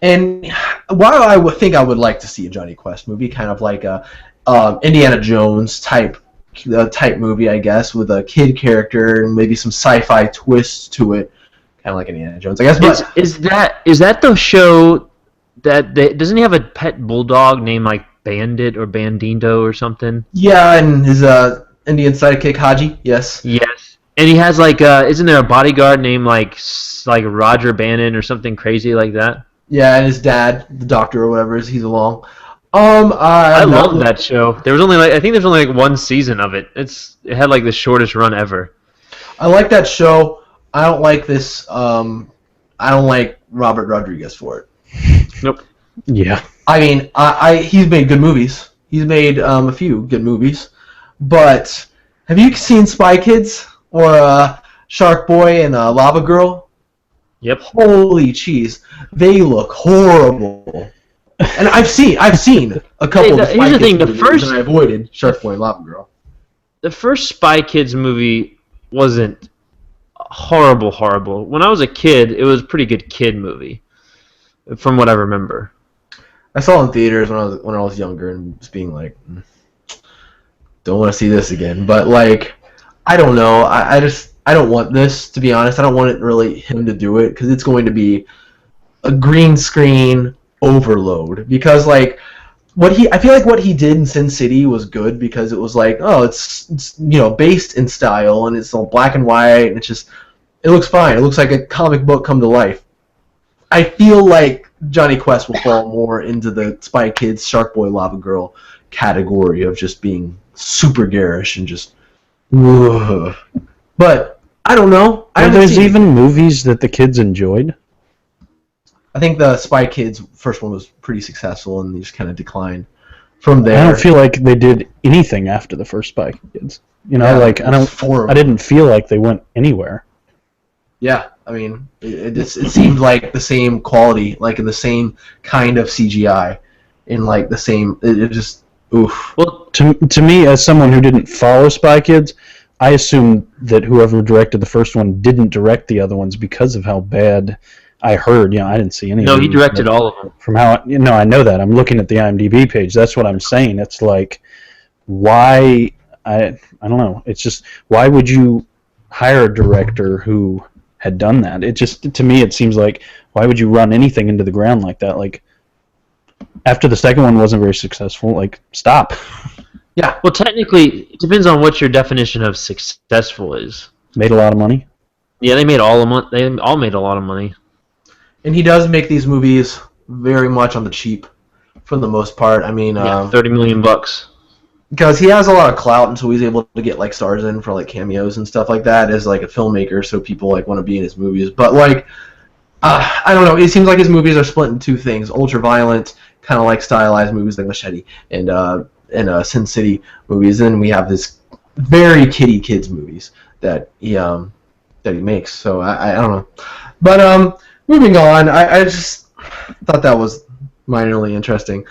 And while I would think I would like to see a Johnny Quest movie, kind of like a Indiana Jones type movie, I guess, with a kid character and maybe some sci-fi twists to it, kind of like Indiana Jones, I guess. But Is that the show that doesn't he have a pet bulldog named like Bandit or Bandindo or something? yeah, and his Indian sidekick Haji, yes. Yes. And he has like isn't there a bodyguard named like Roger Bannon or something crazy like that? Yeah, and his dad, the doctor or whatever, he's along. I love that show. There was only I think there's only like one season of it. It had like the shortest run ever. I like that show. I don't like this. I don't like Robert Rodriguez for it. Nope. Yeah. I mean, he's made good movies. He's made a few good movies. But have you seen Spy Kids or Shark Boy and Lava Girl? Yep. Holy cheese, they look horrible. And I've seen a couple of Spy here's the Kids thing, the movies, first- and I avoided Shark Boy and Lava Girl. The first Spy Kids movie wasn't horrible. When I was a kid, it was a pretty good kid movie, from what I remember. I saw it in theaters when I was younger and just being like, don't want to see this again. But like, I don't know. I don't want this, to be honest. I don't want him to do it because it's going to be a green screen overload. Because like I feel like what he did in Sin City was good because it was like, oh, it's based in style and it's all black and white and it looks fine. It looks like a comic book come to life. I feel like Johnny Quest will fall more into the Spy Kids, Shark Boy, Lava Girl category of just being super garish and just. Ugh. But I don't know. There's even movies that the kids enjoyed. I think the Spy Kids first one was pretty successful, and they just kind of declined from there. I don't feel like they did anything after the first Spy Kids. I didn't feel like they went anywhere. Yeah, I mean, it seemed like the same quality, like in the same kind of CGI, in like the same. It just oof. Well, to me, as someone who didn't follow Spy Kids, I assumed that whoever directed the first one didn't direct the other ones because of how bad I heard. I didn't see any. No, he directed all of them. From how I know that. I'm looking at the IMDb page. That's what I'm saying. It's like, why? I don't know. It's just, why would you hire a director who had done that? It just, to me, it seems like, why would you run anything into the ground like that? Like, after the second one wasn't very successful, like, stop. Yeah. Well, technically, it depends on what your definition of successful is. Made a lot of money. Yeah, they all made a lot of money. And he does make these movies very much on the cheap, for the most part. I mean, $30 million. Because he has a lot of clout, and so he's able to get like stars in for like cameos and stuff like that as like a filmmaker. So people like want to be in his movies. But like, I don't know. It seems like his movies are split in two things: ultra violent, kind of like stylized movies like Machete and Sin City movies. And then we have this very kids movies that he makes. So I don't know. But moving on, I just thought that was minorly interesting.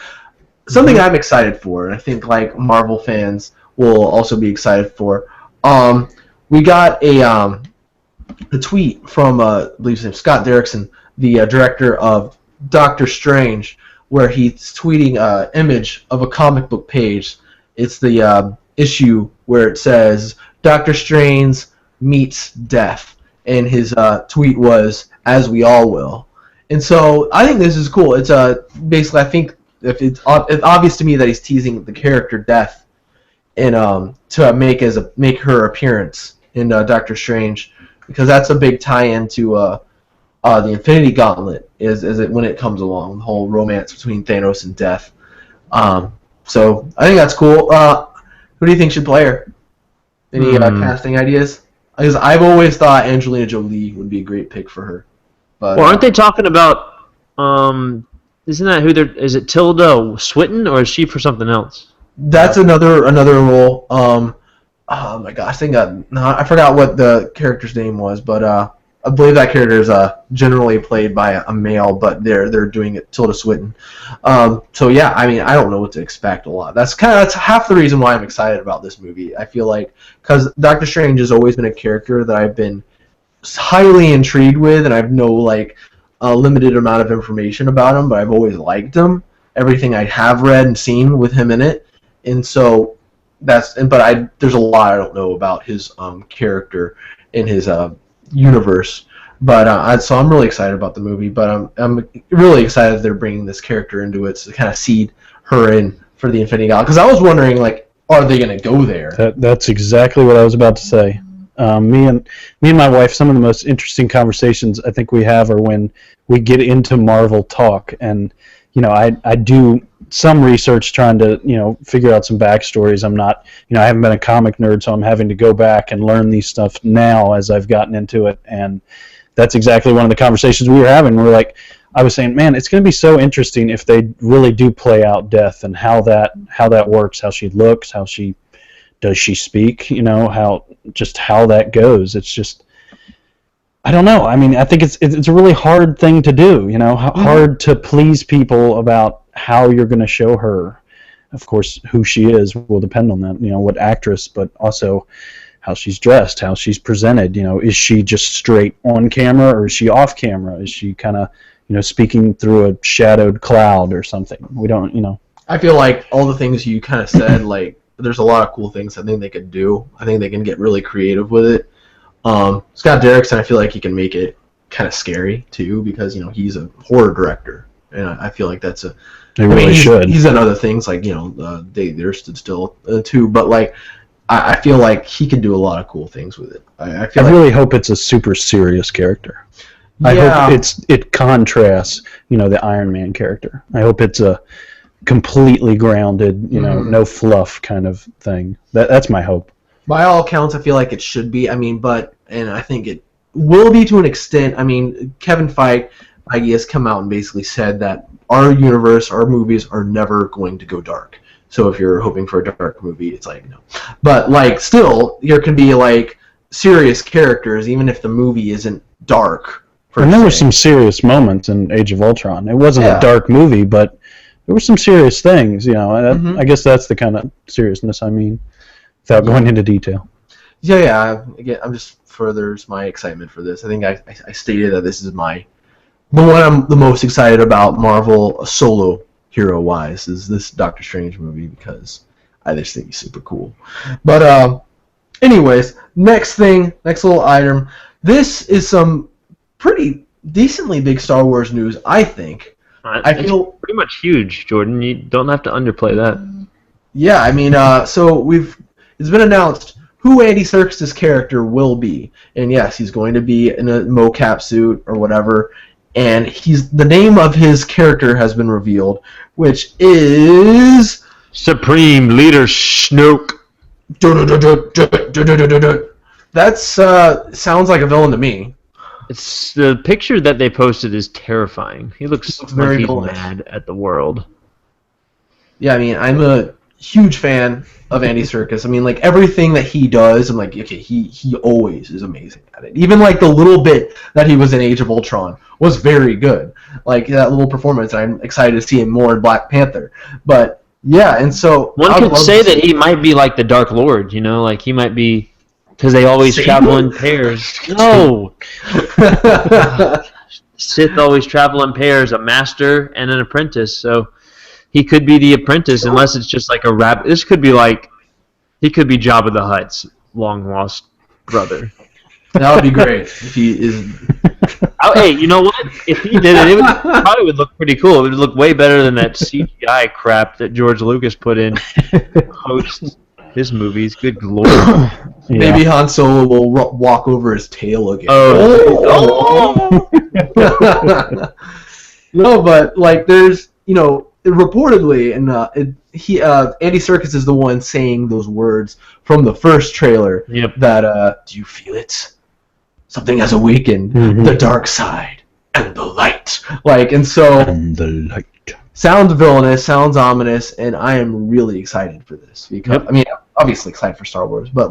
Something I'm excited for, and I think like Marvel fans will also be excited for. We got a tweet from I believe his name Scott Derrickson, the director of Doctor Strange, where he's tweeting an image of a comic book page. It's the issue where it says Doctor Strange meets death, and his tweet was "As we all will." And so I think this is cool. It's basically, I think if it's obvious to me that he's teasing the character Death, and to make her appearance in Doctor Strange, because that's a big tie-in to the Infinity Gauntlet is it when it comes along, the whole romance between Thanos and Death. So I think that's cool. Who do you think should play her? Any casting ideas? Because I've always thought Angelina Jolie would be a great pick for her. But, well, aren't they talking about? Isn't that who they're? Is it Tilda Swinton or is she for something else? That's another role. Oh my gosh, I forgot what the character's name was, but I believe that character is generally played by a male, but they're doing it Tilda Swinton. So yeah, I mean, I don't know what to expect a lot. That's half the reason why I'm excited about this movie. I feel like because Doctor Strange has always been a character that I've been highly intrigued with, and I've no like a limited amount of information about him, but I've always liked him. Everything I have read and seen with him in it, and so there's a lot I don't know about his character in his universe. But so I'm really excited about the movie. But I'm really excited they're bringing this character into it to kind of seed her in for the Infinity Gauntlet. Because I was wondering, like, are they going to go there? That's exactly what I was about to say. Me and my wife, some of the most interesting conversations I think we have are when we get into Marvel talk, and I do some research trying to figure out some backstories. I'm not I haven't been a comic nerd, so I'm having to go back and learn these stuff now as I've gotten into it, and that's exactly one of the conversations we were having. We're like, I was saying, man, it's going to be so interesting if they really do play out Death and how that works, how she looks, does she speak, how that goes. It's just, I don't know. I mean, I think it's a really hard thing to do, hard to please people about how you're going to show her. Of course, who she is will depend on that, what actress, but also how she's dressed, how she's presented. Is she just straight on camera or is she off camera? Is she kind of, speaking through a shadowed cloud or something? We don't. I feel like all the things you kind of said, like, there's a lot of cool things I think they could do. I think they can get really creative with it. Scott Derrickson, I feel like he can make it kind of scary too, because he's a horror director, and I feel like that's They really should. He's done other things like There Stood Still too, but like I feel like he could do a lot of cool things with it. I really hope it's a super serious character. Yeah. I hope it contrasts the Iron Man character. I hope it's a completely grounded, no fluff kind of thing. That's my hope. By all accounts, I feel like it should be. I mean, and I think it will be to an extent. I mean, Kevin Feige has come out and basically said that our universe, our movies are never going to go dark. So if you're hoping for a dark movie, it's like, no. But like, still, there can be like serious characters, even if the movie isn't dark. And there were some serious moments in Age of Ultron. It wasn't a dark movie, but there were some serious things, I guess that's the kind of seriousness I mean, without going into detail. Yeah. Again, I'm just furthers my excitement for this. I think I stated that this is the one I'm the most excited about Marvel solo hero-wise is this Doctor Strange movie, because I just think he's super cool. But anyways, next little item. This is some pretty decently big Star Wars news, I think. I feel pretty much huge, Jordan. You don't have to underplay that. Yeah, I mean, so it's been announced who Andy Serkis' character will be, and yes, he's going to be in a mocap suit or whatever, and the name of his character has been revealed, which is Supreme Leader Snoke. That sounds like a villain to me. It's the picture that they posted is terrifying. He looks very like he's villainous. mad at the world. Yeah, I mean, I'm a huge fan of Andy Serkis. I mean, like, everything that he does, I'm like, okay, he always is amazing at it. Even, like, the little bit that he was in Age of Ultron was very good. Like, that little performance, I'm excited to see him more in Black Panther. But, yeah, and so... One could say that he might be like the Dark Lord, like, he might be... Because they always travel in pairs. No! Sith always travel in pairs, a master and an apprentice, so... He could be the apprentice, unless it's just like a rabbit. This could be like, he could be Jabba the Hutt's long lost brother. That would be great if he is. Oh, hey, you know what? If he did it, probably would look pretty cool. It would look way better than that CGI crap that George Lucas put in post his movies. Good lord. Maybe Han Solo will walk over his tail again. Oh. No, but like there's reportedly, and Andy Serkis is the one saying those words from the first trailer. Yep. That do you feel it? Something has awakened. The dark side and the light. And the light. Sounds villainous, sounds ominous, and I am really excited for this because I mean, obviously excited for Star Wars, but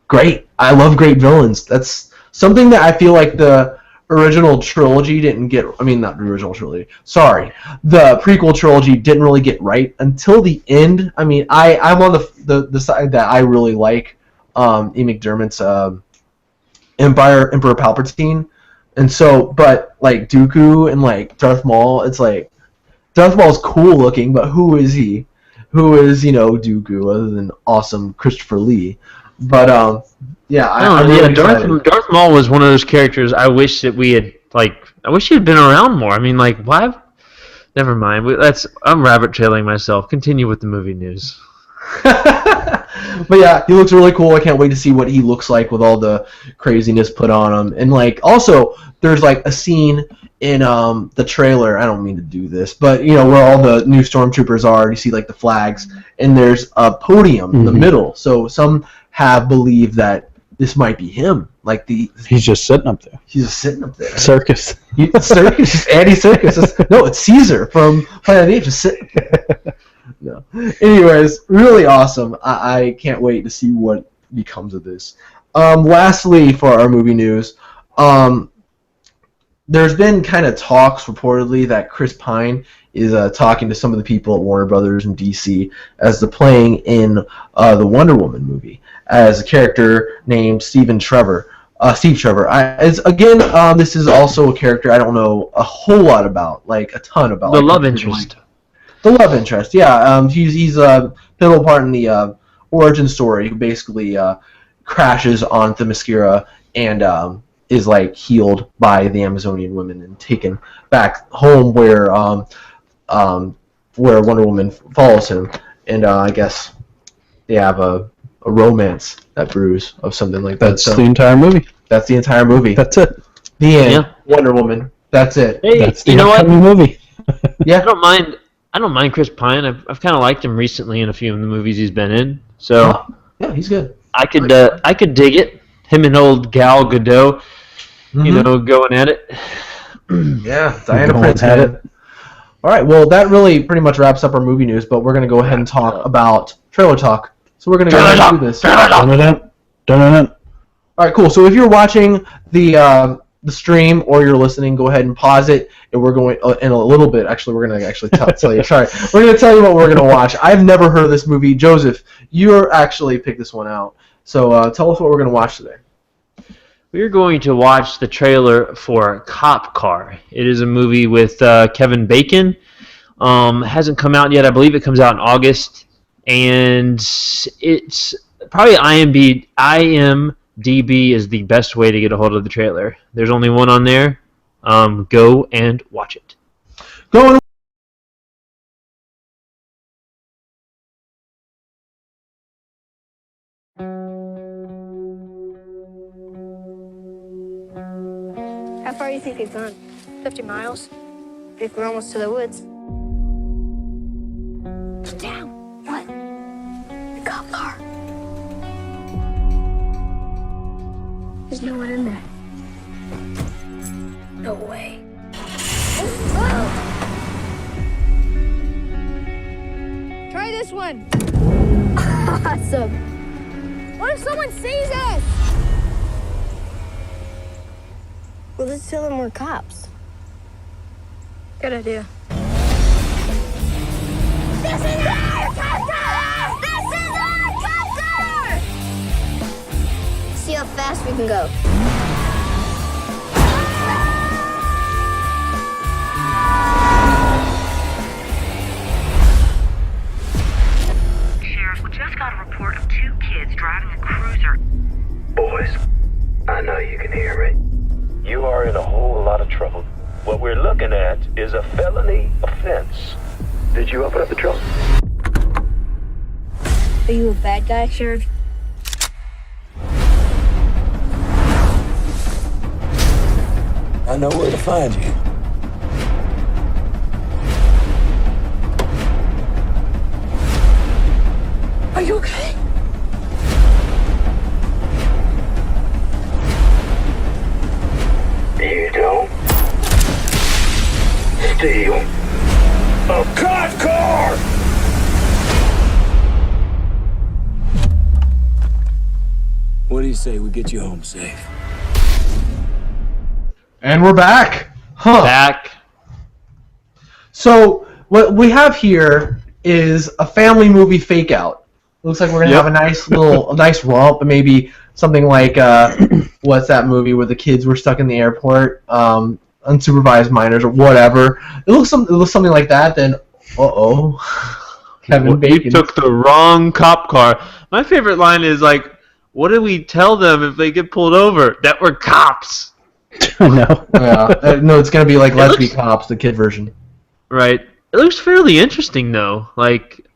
great. I love great villains. That's something that I feel like the original trilogy didn't get. I mean, not the original trilogy. Sorry, the prequel trilogy didn't really get right until the end. I mean, I'm on the side that I really like Ian McDermott's Emperor Palpatine, and so, but Dooku and Darth Maul, it's Darth Maul's cool looking, but who is he? Who is Dooku other than awesome Christopher Lee? But I'm really Darth Maul was one of those characters. I wish that we had I wish he had been around more. I mean, why? Never mind. I'm rabbit trailing myself. Continue with the movie news. But yeah, he looks really cool. I can't wait to see what he looks like with all the craziness put on him. And also there's a scene in the trailer. I don't mean to do this, but where all the new stormtroopers are. You see the flags, and there's a podium in the middle. So some have believed that this might be him. He's just sitting up there. He's just sitting up there. Circus. Circus. Andy Serkis. No, it's Caesar from Planet of the Apes. Just sitting there. No. Anyways, really awesome. I can't wait to see what becomes of this. Lastly, for our movie news, there's been kind of talks reportedly that Chris Pine is talking to some of the people at Warner Brothers and DC as they're playing in the Wonder Woman movie as a character named Steve Trevor. This is also a character I don't know a whole lot about, a ton about. The love interest. The love interest, yeah. He's a pivotal part in the origin story. Who basically crashes on Themyscira and is healed by the Amazonian women and taken back home where Wonder Woman follows him, and I guess they have a romance that brews of something like that. That's the entire movie. That's the entire movie. That's it. The end. Yeah. Wonder Woman. That's it. Hey, that's the movie. Yeah. I don't mind Chris Pine. I've kind of liked him recently in a few of the movies he's been in. So yeah, he's good. I could dig it. Him and old Gal Gadot, going at it. Yeah, Diana Prince had it. All right, well, that really pretty much wraps up our movie news, but we're going to go ahead and talk about trailer talk. So we're going to go ahead and do this. All right, cool. So if you're watching the stream or you're listening, go ahead and pause it, and we're going in a little bit. Actually, we're going to actually tell you. Sorry, we're going to tell you what we're going to watch. I've never heard of this movie. Joseph, you actually picked this one out. So tell us what we're going to watch today. We're going to watch the trailer for Cop Car. It is a movie with Kevin Bacon. Hasn't come out yet. I believe it comes out in August, and it's probably IMDb is the best way to get a hold of the trailer. There's only one on there. Go and watch it. Go and How far do you think we've gone? 50 miles. I think we're almost to the woods. Down. What? The cop car. There's no one in there. No way. Try this one. Awesome. What if someone sees us? Well, let's tell them we're cops. Good idea. This is our cop car! This is our cop car! See how fast we can go. Sheriff, we just got a report of 2 kids driving a cruiser. Boys, I know you can hear me. You are in a whole lot of trouble. What we're looking at is a felony offense. Did you open up the trunk? Are you a bad guy? Sheriff, I know where to find you. are you okay? You don't steal a cop car! What do you say we get you home safe? And we're back. Huh. Back. So what we have here is a family movie fake out. Looks like we're gonna have a nice romp, and maybe something like what's that movie where the kids were stuck in the airport, unsupervised minors or whatever. It looks something like that. Then, Kevin Bacon You took the wrong cop car. My favorite line is like, "What do we tell them if they get pulled over? That we're cops." I know. Yeah, no, it's gonna be like Let's Be looks- Cops, the kid version. Right. It looks fairly interesting though. Like,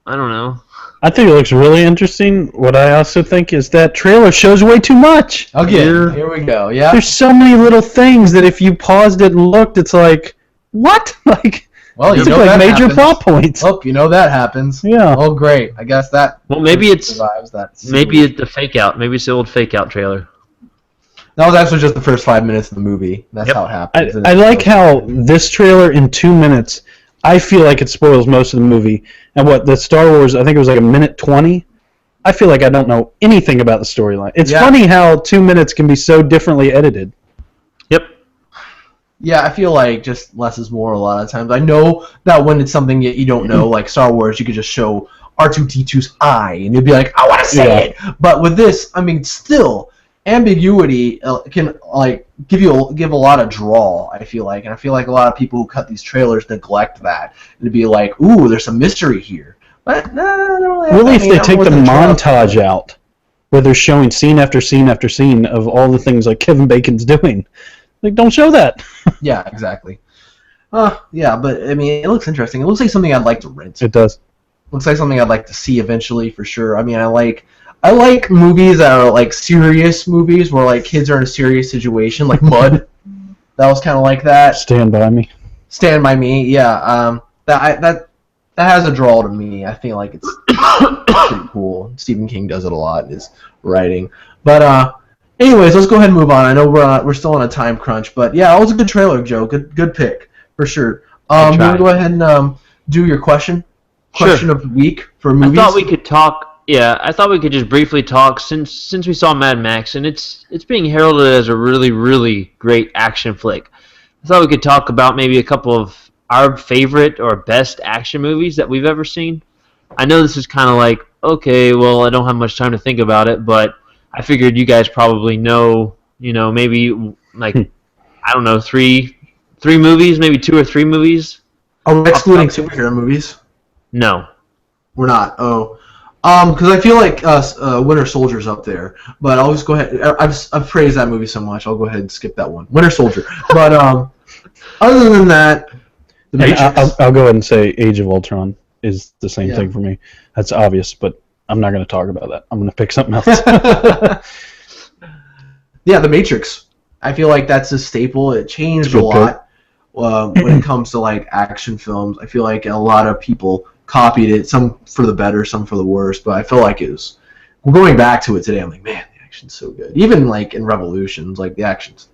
I don't know. I think it looks really interesting. What I also think is that trailer shows way too much. Again, here we go. Yeah. There's so many little things that if you paused it and looked, it's like, what? Like, Well, you it's know like that major happens. plot points. Oh, you know that happens. Yeah. Oh, great. I guess that. Well, maybe it's survives that. maybe it's the fake out. Maybe it's the old fake out trailer. That was actually just the first 5 minutes of the movie. That's how it happens. I like how this trailer in 2 minutes, I feel like it spoils most of the movie. And what, the Star Wars, I think it was like a minute 20. I feel like I don't know anything about the storyline. It's funny how 2 minutes can be so differently edited. Yep. Yeah, I feel like just less is more a lot of times. I know that when it's something you don't know, like Star Wars, you could just show R2-D2's eye, and you'd be like, I want to say it. But with this, I mean, still, ambiguity can like give a lot of draw. I feel like, and I feel like a lot of people who cut these trailers neglect that and be like, "Ooh, there's some mystery here." But no, I don't really. Really, if they take the trailer. montage out, where they're showing scene after scene after scene of all the things like Kevin Bacon's doing, like don't show that. Yeah, exactly. Yeah, but I mean, it looks interesting. It looks like something I'd like to rent. It does. Looks like something I'd like to see eventually for sure. I mean, I like movies that are like serious movies where like kids are in a serious situation, like Mud. That was kind of like that. Stand By Me. Stand By Me, yeah. That has a draw to me. I feel like it's pretty cool. Stephen King does it a lot in his writing. But anyways, let's go ahead and move on. I know we're still on a time crunch, but yeah, it was a good trailer, Joe. Good pick for sure. You want to go ahead and do your question of the week for movies? I thought we could talk. Yeah, I thought we could just briefly talk since we saw Mad Max, and it's being heralded as a really, really great action flick. I thought we could talk about maybe a couple of our favorite or best action movies that we've ever seen. I know this is kind of like, okay, well, I don't have much time to think about it, but I figured you guys probably know, maybe like, I don't know, three movies, maybe 2 or 3 movies. Are we excluding superhero movies? No. We're not. Oh. Because I feel like Winter Soldier's up there, but I'll just go ahead. I've praised that movie so much. I'll go ahead and skip that one. Winter Soldier. But other than that, The Matrix. I'll go ahead and say Age of Ultron is the same thing for me. That's obvious, but I'm not going to talk about that. I'm going to pick something else. Yeah, The Matrix. I feel like that's a staple. It changed a lot when it comes to like action films. I feel like a lot of people copied it, some for the better, some for the worse, but I feel like going back to it today, I'm like, man, the action's so good. Even like in Revolutions, like the action's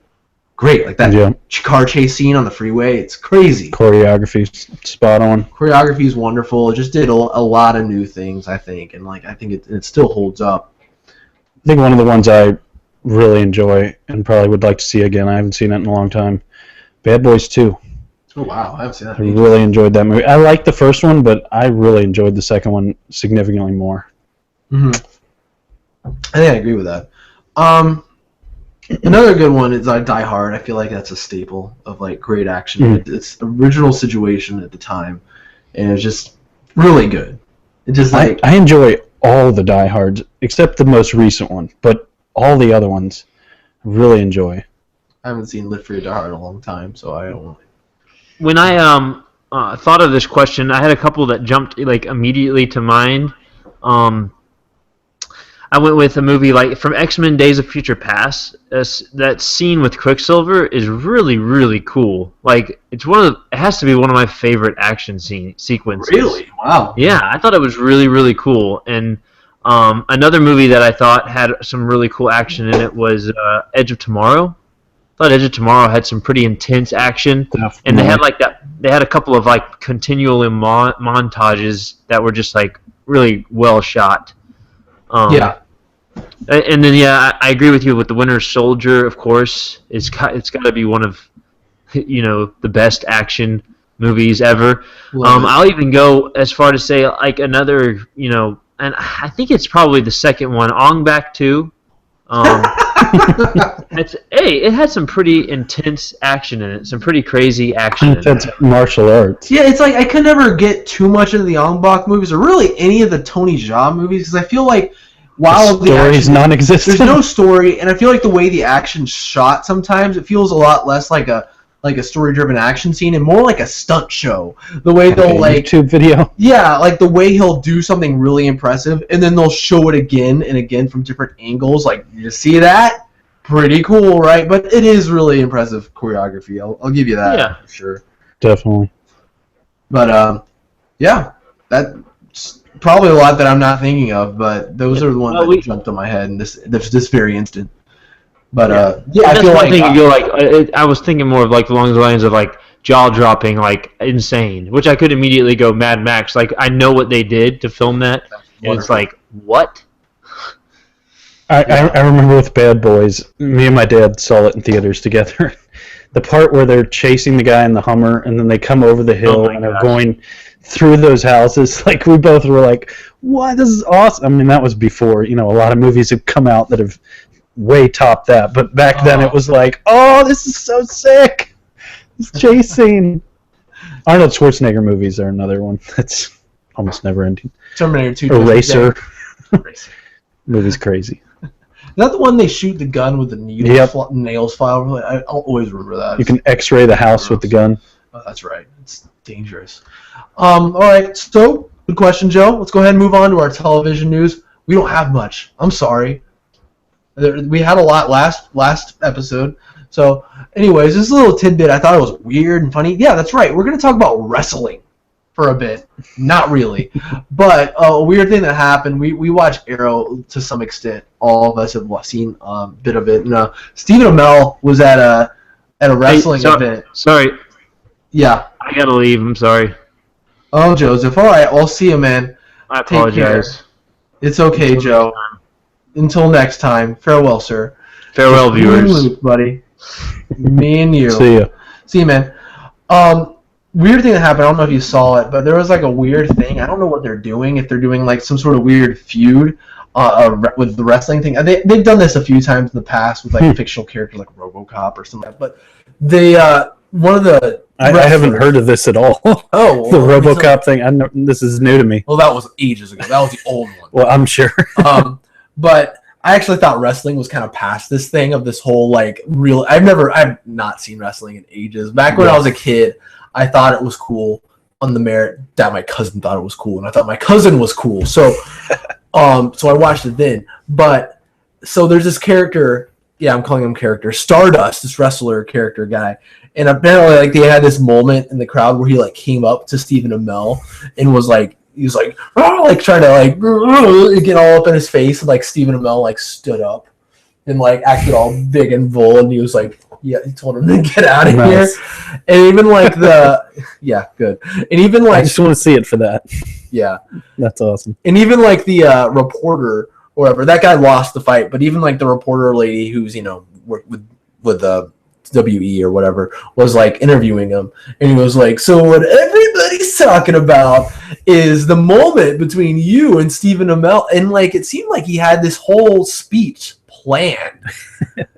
great. Like that car chase scene on the freeway, it's crazy. Choreography's spot on. Choreography's wonderful. It just did a lot of new things, I think, and like I think it still holds up. I think one of the ones I really enjoy and probably would like to see again, I haven't seen it in a long time, Bad Boys 2. Oh wow, I haven't seen that. I really enjoyed that movie. I liked the first one, but I really enjoyed the second one significantly more. I think I agree with that. Another good one is Die Hard. I feel like that's a staple of like great action. It's original situation at the time, and it's just really good. It just like I enjoy all the Die Hards except the most recent one, but all the other ones I really enjoy. I haven't seen Live Free or Die Hard in a long time, so I don't. When I thought of this question, I had a couple that jumped like immediately to mind. I went with a movie like from X-Men: Days of Future Past. That scene with Quicksilver is really, really cool. Like it has to be one of my favorite action sequences. Really? Wow. Yeah, I thought it was really, really cool. And another movie that I thought had some really cool action in it was Edge of Tomorrow. I thought Edge of Tomorrow had some pretty intense action, and they had like that. They had a couple of like continual montages that were just like really well shot. Yeah. And then I agree with you with the Winter Soldier. Of course, it's got to be one of the best action movies ever. I'll even go as far to say like another and I think it's probably the second one, Ong Bak 2. It had some pretty intense action in it, some pretty crazy action in That's it. martial arts. Yeah, it's like I could never get too much into the Ong Bak movies or really any of the Tony Jaa movies because I feel like while The story is non-existent. there's no story, and I feel like the way the action's shot sometimes it feels a lot less like a story-driven action scene and more like a stunt show. The way they'll like YouTube video. yeah, like the way he'll do something really impressive and then they'll show it again and again from different angles. Like you see that? Pretty cool, right? But it is really impressive choreography. I'll give you that Yeah. for sure. Definitely. But yeah, that's probably a lot that I'm not thinking of. But those are the ones that jumped on my head in this very instant. But I feel like I was thinking more of like along the lines of like jaw dropping, like insane, which I could immediately go Mad Max. Like I know what they did to film that, and it's like what? I remember with Bad Boys, me and my dad saw it in theaters together. The part where they're chasing the guy in the Hummer, and then they come over the hill and are going through those houses. Like we both were like, "What? This is awesome!" I mean, that was before a lot of movies have come out that have way topped that. But back then, it was like, "Oh, this is so sick! This chase scene." Arnold Schwarzenegger movies are another one that's almost never ending. Terminator 2. Eraser. Movie's crazy. Is that the one they shoot the gun with the nails fly over? I'll always remember that. You can X-ray the house with the gun. Oh, that's right. It's dangerous. All right. So, good question, Joe. Let's go ahead and move on to our television news. We don't have much. I'm sorry. We had a lot last episode. So, anyways, this little tidbit, I thought it was weird and funny. Yeah, that's right. We're going to talk about wrestling for a bit. Not really. But a weird thing that happened, we watched Arrow to some extent. All of us have seen a bit of it. And, Stephen Amell was at a wrestling event. Sorry. Yeah. I got to leave. I'm sorry. Oh, Joseph. All right. I'll see you, man. I apologize. It's okay, Joe. Until next time. Farewell, sir. Farewell, viewers. Luke, buddy. Me and you. See you, man. Weird thing that happened, I don't know if you saw it, but there was like a weird thing. I don't know what they're doing, if they're doing like some sort of weird feud with the wrestling thing. They've done this a few times in the past with like fictional characters like RoboCop or something like that. But they, one of the... I haven't heard of this at all. Oh. The RoboCop thing, this is new to me. Well, that was ages ago. That was the old one. Well, I'm sure. But I actually thought wrestling was kind of past this thing of this whole like real... I've not seen wrestling in ages. Back when I was a kid, I thought it was cool on the merit that my cousin thought it was cool, and I thought my cousin was cool. So, so I watched it then. But so there's this character. Yeah, I'm calling him character Stardust, this wrestler character guy, and apparently like they had this moment in the crowd where he like came up to Stephen Amell and was like, he was like, like trying to like get all up in his face, and like Stephen Amell like stood up and like acted all big and bold, and he was like. Yeah, he told him to get out of here. And even like yeah, good. And even like... I just want to see it for that. Yeah. That's awesome. And even like the reporter or whatever, that guy lost the fight, but even like the reporter lady who's, with the WE or whatever, was like interviewing him. And he was like, so what everybody's talking about is the moment between you and Stephen Amell. And like, it seemed like he had this whole speech planned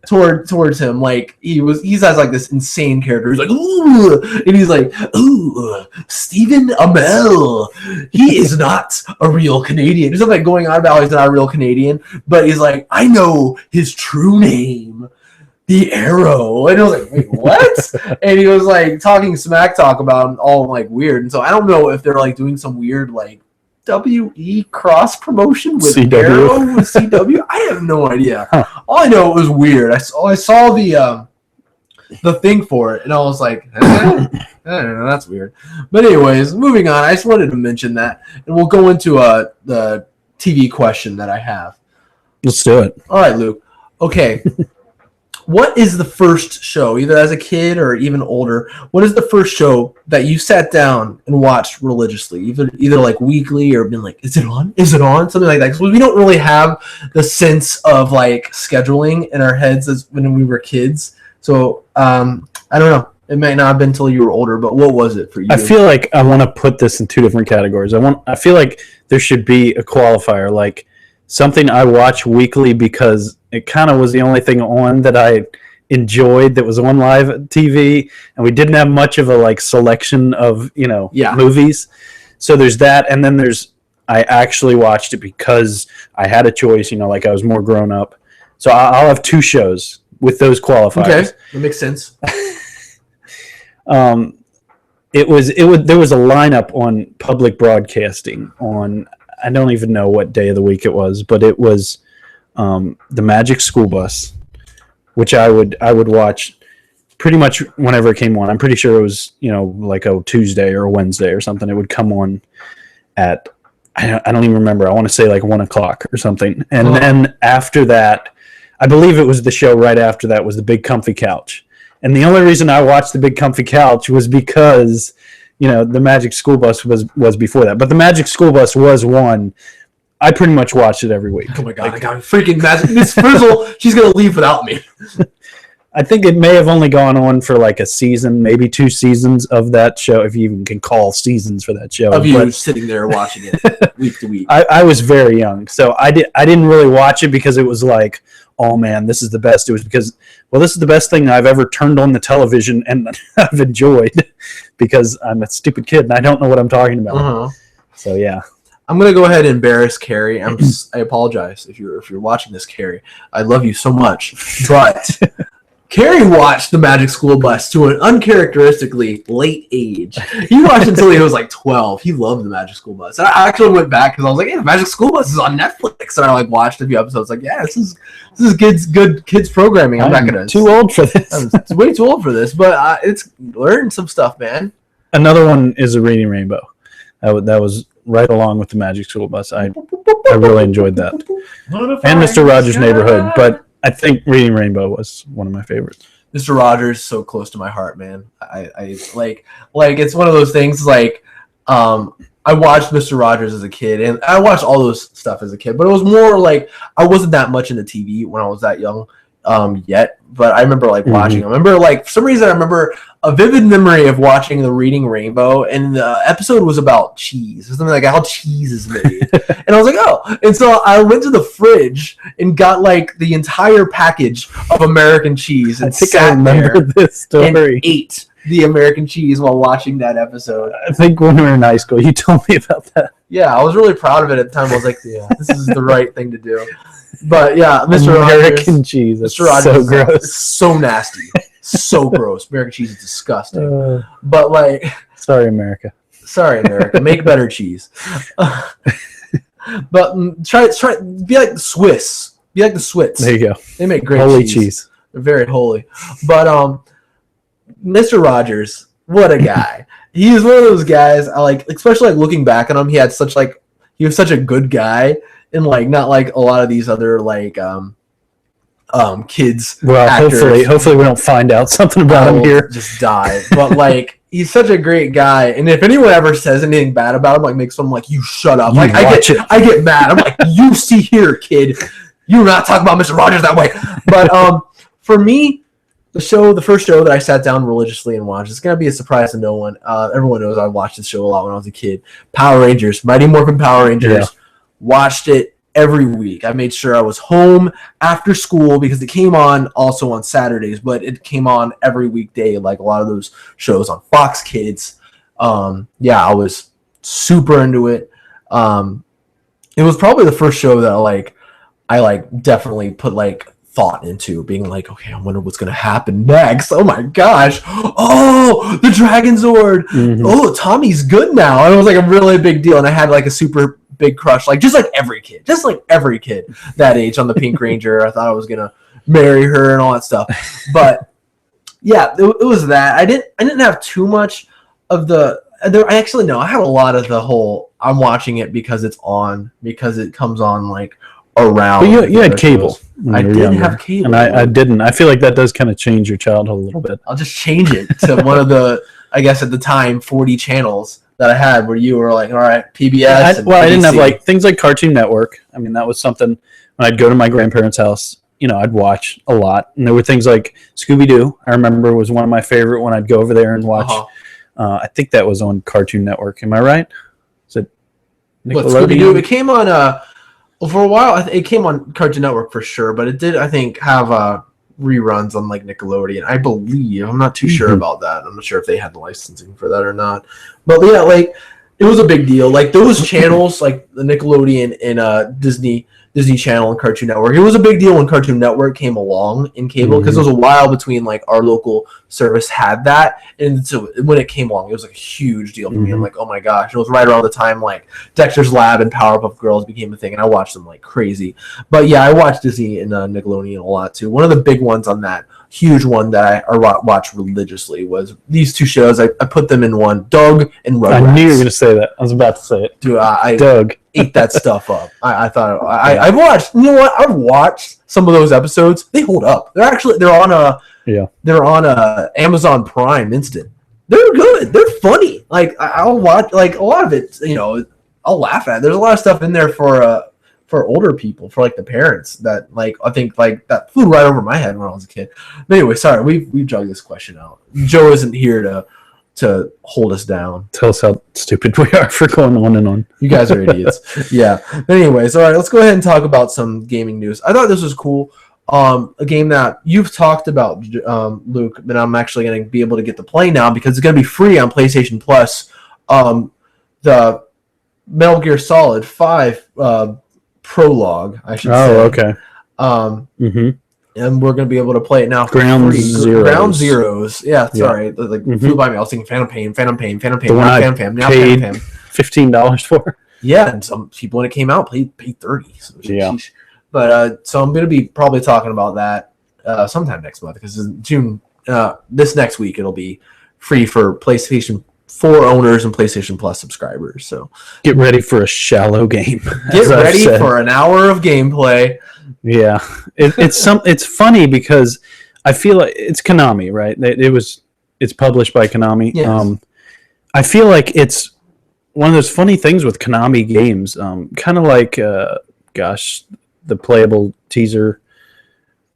towards him. Like he has like this insane character. He's like, ooh, and he's like, ooh, Stephen Amell, he is not a real Canadian. There's something going on about he's not a real Canadian, but he's like, I know his true name, the Arrow. And I was like, wait, what? And he was like talking smack talk about him, all like weird. And so I don't know if they're like doing some weird like WWE cross promotion with CW. Arrow with CW? I have no idea. Huh. All I know, it was weird. I saw the thing for it, and I was like, I don't know, that's weird. But anyways, moving on. I just wanted to mention that, and we'll go into the TV question that I have. Let's do it. All right, Luke. Okay. What is the first show, either as a kid or even older, what is the first show that you sat down and watched religiously, either like weekly or been like, is it on? Is it on? Something like that. Because we don't really have the sense of like scheduling in our heads as when we were kids. So I don't know. It might not have been until you were older, but what was it for you? I feel like I want to put this in two different categories. I feel like there should be a qualifier, like something I watch weekly because it kind of was the only thing on that I enjoyed that was on live TV, and we didn't have much of a like selection of movies. So there's that, and then I actually watched it because I had a choice. Like I was more grown up. So I'll have two shows with those qualifiers. Okay, that makes sense. There was a lineup on public broadcasting on, I don't even know what day of the week it was, but it was the Magic School Bus, which I would watch pretty much whenever it came on. I'm pretty sure it was like a Tuesday or a Wednesday or something. It would come on at I don't even remember. I want to say like 1:00 or something. And then after that, I believe it was the show right after that was the Big Comfy Couch. And the only reason I watched the Big Comfy Couch was because the Magic School Bus was before that. But the Magic School Bus was one. I pretty much watched it every week. Oh my god, freaking Magic. First of all, she's going to leave without me. I think it may have only gone on for like a season, maybe 2 seasons of that show, if you even can call seasons for that show. Of you sitting there watching it week to week. I was very young, so I didn't really watch it because it was like, oh man, this is the best. It was because, well, this is the best thing I've ever turned on the television and I've enjoyed because I'm a stupid kid and I don't know what I'm talking about. Uh-huh. So yeah. I'm gonna go ahead and embarrass Carrie. I apologize if you're watching this, Carrie. I love you so much, but Carrie watched the Magic School Bus to an uncharacteristically late age. He watched until he was like 12. He loved the Magic School Bus. And I actually went back because I was like, "Hey, the Magic School Bus is on Netflix." And I like watched a few episodes. Like, yeah, this is good kids programming. I'm not gonna. Too old for this. I'm way too old for this, but it's learned some stuff, man. Another one is a Reading Rainbow. That was right along with the Magic School Bus. I really enjoyed that. And Mr. Rogers' Neighborhood, but I think Reading Rainbow was one of my favorites. Mr. Rogers, so close to my heart, man. I like it's one of those things like I watched Mr. Rogers as a kid, and I watched all those stuff as a kid, but it was more like I wasn't that much into TV when I was that young yet, but I remember like watching. I remember like for some reason I remember a vivid memory of watching the Reading Rainbow, and the episode was about cheese, something like how cheese is made. And I was like, oh, and so I went to the fridge and got like the entire package of American cheese and I remember this story. and ate the American cheese while watching that episode. I think when we were in high school, you told me about that. Yeah, I was really proud of it at the time. I was like, yeah, this is the right thing to do. But yeah, Mr. American Rogers, cheese. It's Mr. Rogers, so gross. It's so nasty. So gross. American cheese is disgusting. But like, sorry, America. Sorry, America. Make better cheese. But try be like the Swiss. Be like the Swiss. There you go. They make great holy cheese. They're very holy. But Mr. Rogers, what a guy. He is one of those guys I like, especially like looking back on him, he was such a good guy, and like not like a lot of these other like kids. Well, actors. hopefully we don't find out something about him here. Just die. But like he's such a great guy, and if anyone ever says anything bad about him, like makes fun, like you shut up. Like I get mad. I'm like, you see here, kid, you're not talking about Mr. Rogers that way. But for me, the first show that I sat down religiously and watched, it's gonna be a surprise to no one. Everyone knows I watched this show a lot when I was a kid. Power Rangers, Mighty Morphin Power Rangers. Yeah. Watched it every week. I made sure I was home after school because it came on also on Saturdays, but it came on every weekday, like a lot of those shows on Fox Kids. Yeah, I was super into it. It was probably the first show that I definitely put like thought into, being like, okay, I wonder what's gonna happen next. Oh my gosh! Oh, the Dragon Zord! Mhm. Oh, Tommy's good now. And it was like a really big deal, and I had like a super big crush, like just like every kid that age on the Pink Ranger. I thought I was gonna marry her and all that stuff, but yeah, it was that. I didn't have too much of the. I actually no, I had a lot of the whole. I'm watching it because it's on, because it comes on like around. But you had cable. I did have cable, and I didn't. I feel like that does kind of change your childhood a little bit. I'll just change it to one of the, I guess at the time, 40 channels that I had, where you were like, all right, PBS. I didn't have like things like Cartoon Network. I mean, that was something when I'd go to my grandparents' house. I'd watch a lot, and there were things like Scooby Doo. I remember was one of my favorite when I'd go over there and watch. I think that was on Cartoon Network. Am I right? Is it Scooby Doo? It came on for a while. It came on Cartoon Network for sure, but it did, I think, have reruns on like Nickelodeon. I believe. I'm not too sure about that. I'm not sure if they had the licensing for that or not. But yeah, like it was a big deal. Like those channels, like the Nickelodeon and Disney Channel and Cartoon Network. It was a big deal when Cartoon Network came along in cable, because it was a while between like our local service had that, and so when it came along, it was like a huge deal for me. I'm like, oh my gosh! It was right around the time like Dexter's Lab and Powerpuff Girls became a thing, and I watched them like crazy. But yeah, I watched Disney and Nickelodeon a lot too. One of the big ones on that, huge one that I watched religiously, was these two shows. I put them in one: Doug and Rugrats. I knew you were going to say that. I was about to say it. Dude, Doug ate that stuff up. I thought I've watched. You know what? I've watched some of those episodes. They hold up. They're on a Amazon Prime Instant. They're good. They're funny. Like I'll watch like a lot of it. I'll laugh at. There's a lot of stuff in there for older people, for like the parents that like I think like that flew right over my head when I was a kid. But anyway, sorry, we've dragged this question out. Joe isn't here to hold us down. Tell us how stupid we are for going on and on. You guys are idiots. Yeah. But anyways, all right, let's go ahead and talk about some gaming news. I thought this was cool. A game that you've talked about, Luke, that I'm actually going to be able to get to play now because it's going to be free on PlayStation Plus. The Metal Gear Solid 5 prologue, I should say. Oh, okay. And we're going to be able to play it now for Ground free. Zeroes. Ground Zeroes. Yeah, sorry. Like, flew by me. I was thinking Phantom Pain, now Phantom Pain. $15 for. Yeah, and some people when it came out paid $30. So yeah. Sheesh. But so I'm going to be probably talking about that sometime next month, because in June, this next week, it'll be free for PlayStation 4 owners and PlayStation Plus subscribers. So get ready for a shallow game. Get ready for an hour of gameplay. Yeah, it's funny because I feel like it's Konami, right? It's published by Konami. Yes. I feel like it's one of those funny things with Konami games, kind of like the playable teaser.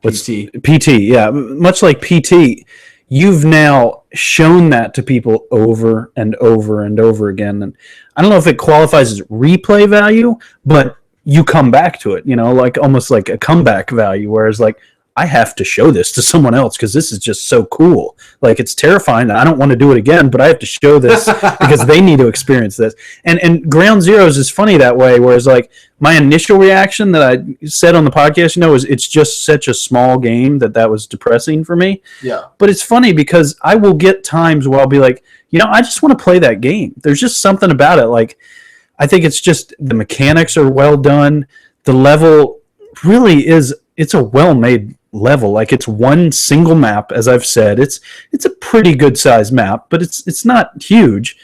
PT, yeah, much like PT. You've now shown that to people over and over and over again, and I don't know if it qualifies as replay value, but you come back to it, like almost like a comeback value, whereas like I have to show this to someone else because this is just so cool. Like it's terrifying. I don't want to do it again, but I have to show this because they need to experience this. And Ground Zeroes is funny that way, whereas like my initial reaction that I said on the podcast, is it's just such a small game that was depressing for me. Yeah. But it's funny because I will get times where I'll be like, I just want to play that game. There's just something about it. Like, I think it's just the mechanics are well done. The level really it's a well-made level. Like it's one single map, as I've said. It's a pretty good sized map, but it's not huge.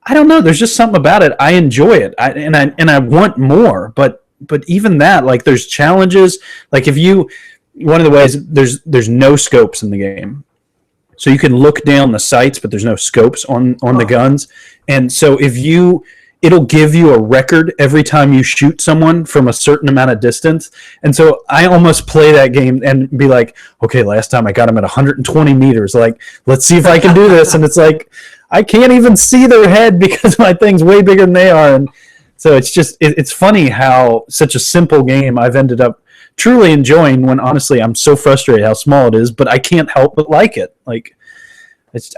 I don't know. There's just something about it. I enjoy it. I want more, but even that, like there's challenges. Like one of the ways there's no scopes in the game. So you can look down the sights, but there's no scopes on the guns. And so it'll give you a record every time you shoot someone from a certain amount of distance. And so I almost play that game and be like, okay, last time I got them at 120 meters. Like, let's see if I can do this. And it's like, I can't even see their head because my thing's way bigger than they are. And so it's funny how such a simple game I've ended up truly enjoying when honestly I'm so frustrated how small it is, but I can't help but like it. Like,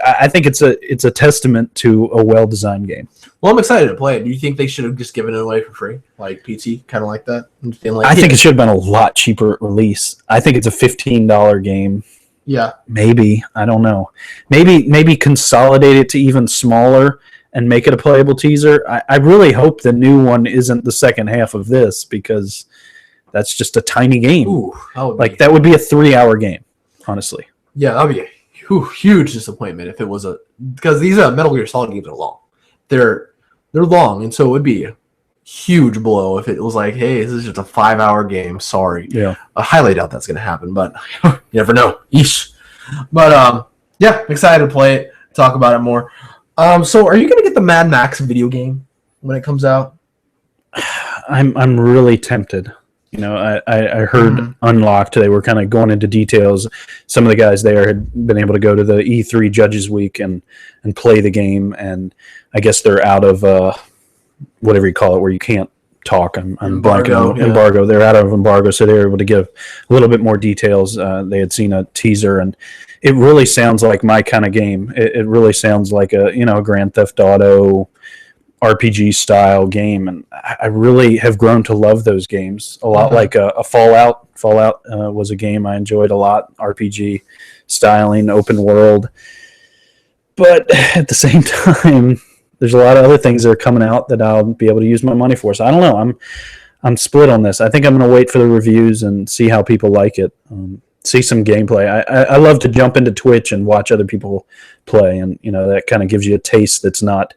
I think it's a testament to a well-designed game. Well, I'm excited to play it. Do you think they should have just given it away for free, like PT, kind of like that? And been like, I think it should have been a lot cheaper at release. I think it's a $15 game. Yeah. Maybe. I don't know. Maybe consolidate it to even smaller and make it a playable teaser. I really hope the new one isn't the second half of this, because that's just a tiny game. Ooh, that would be a 3-hour game, honestly. Yeah, that would be a huge disappointment if it was because these Metal Gear Solid games are long. They're long, and so it would be a huge blow if it was like, hey, this is just a 5-hour game. Sorry. Yeah. I highly doubt that's going to happen, but you never know. Eesh. But yeah, excited to play it, talk about it more. So are you going to get the Mad Max video game when it comes out? I'm really tempted. You know, I heard Unlocked. They were kind of going into details. Some of the guys there had been able to go to the E3 Judges Week and play the game, and I guess they're out of whatever you call it, where you can't talk. I'm blanking on embargo. They're out of embargo, so they were able to give a little bit more details. They had seen a teaser, and it really sounds like my kind of game. It really sounds like a Grand Theft Auto RPG style game, and I really have grown to love those games a lot. Like a Fallout. Fallout was a game I enjoyed a lot. RPG styling, open world, but at the same time, there's a lot of other things that are coming out that I'll be able to use my money for. So I don't know. I'm split on this. I think I'm going to wait for the reviews and see how people like it. See some gameplay. I love to jump into Twitch and watch other people play, and that kind of gives you a taste that's not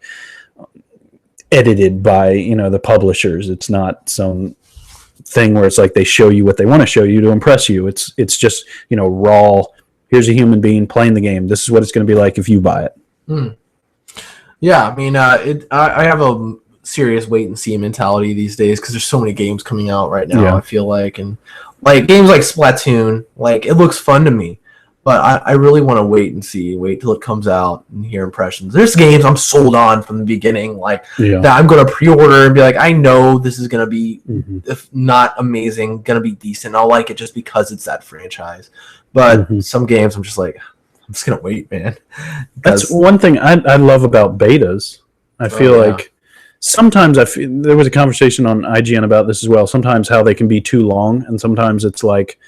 edited by the publishers. It's not some thing where it's like they show you what they want to show you to impress you. It's just raw. Here's a human being playing the game. This is what it's going to be like if you buy it. Yeah, I mean, I have a serious wait and see mentality these days because there's so many games coming out right now. Yeah. I feel like, and like games like Splatoon, like it looks fun to me. But I really want to wait till it comes out and hear impressions. There's games I'm sold on from the beginning, like that I'm going to pre-order and be like, I know this is going to be, if not amazing, going to be decent. I'll like it just because it's that franchise. But some games I'm just like, I'm just going to wait, man. That's one thing I love about betas. I feel like sometimes there was a conversation on IGN about this as well. Sometimes how they can be too long, and sometimes it's like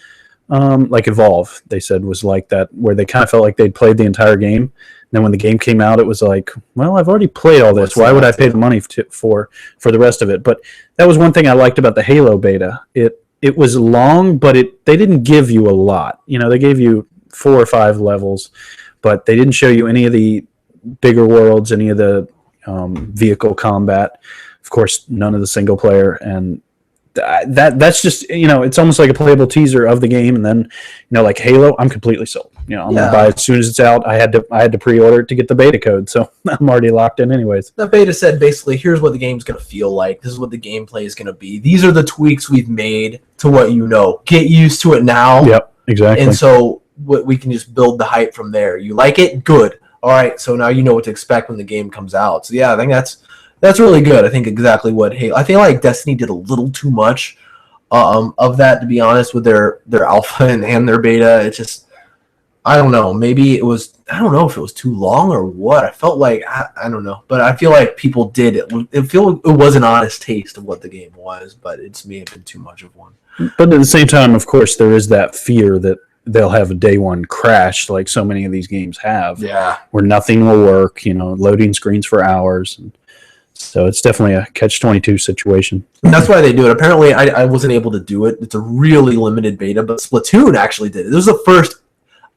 Evolve, they said, was like that, where they kind of felt like they'd played the entire game. And then when the game came out, it was like, well, I've already played all this. Why would I pay the money for the rest of it? But that was one thing I liked about the Halo beta. It was long, but they didn't give you a lot. They gave you 4 or 5 levels, but they didn't show you any of the bigger worlds, any of the vehicle combat. Of course, none of the single player, and that's just it's almost like a playable teaser of the game. And then like Halo, I'm completely sold. I'm gonna buy it as soon as it's out. I had to pre-order it to get the beta code, so I'm already locked in anyways. The beta said basically, here's what the game's gonna feel like. This is what the gameplay is gonna be. These are the tweaks we've made to what get used to it now. Yep, exactly. And so we can just build the hype from there. You like it? Good. All right, so now you know what to expect when the game comes out. So yeah, I think that's really good. I think exactly what Halo. I think like Destiny did a little too much of that, to be honest, with their alpha and their beta. It's just, I don't know. Maybe it was. I don't know if it was too long or what. I felt like I don't know, but I feel like people did it. It was an honest taste of what the game was, but it's may have been too much of one. But at the same time, of course, there is that fear that they'll have a day one crash, like so many of these games have. Yeah. Where nothing will work. Loading screens for hours. And so it's definitely a catch-22 situation. And that's why they do it. Apparently, I wasn't able to do it. It's a really limited beta, but Splatoon actually did it. This was the first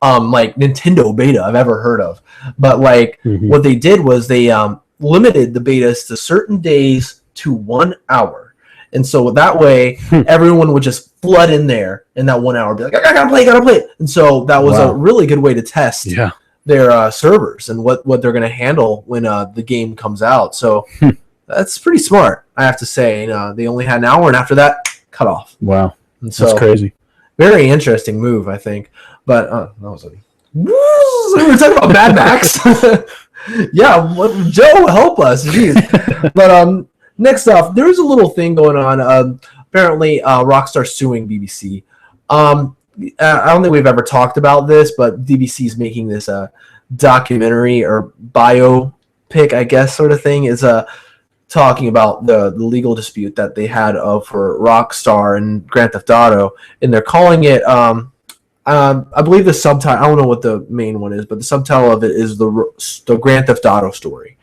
like Nintendo beta I've ever heard of. But like what they did was they limited the betas to certain days to 1 hour. And so that way, everyone would just flood in there in that 1 hour, be like, I gotta play it. And so that was a really good way to test their servers and what they're going to handle when the game comes out. So that's pretty smart, I have to say. They only had an hour, and after that, cut off. Wow. And so, that's crazy. Very interesting move, I think. But that was we were talking about Mad Max. Yeah, Joe, help us. Jeez. But next off, there's a little thing going on. Apparently, Rockstar suing BBC. I don't think we've ever talked about this, but BBC is making this documentary or biopic, I guess, sort of thing, is talking about the legal dispute that they had for Rockstar and Grand Theft Auto, and they're calling it. I believe the subtitle. I don't know what the main one is, but the subtitle of it is the Grand Theft Auto story.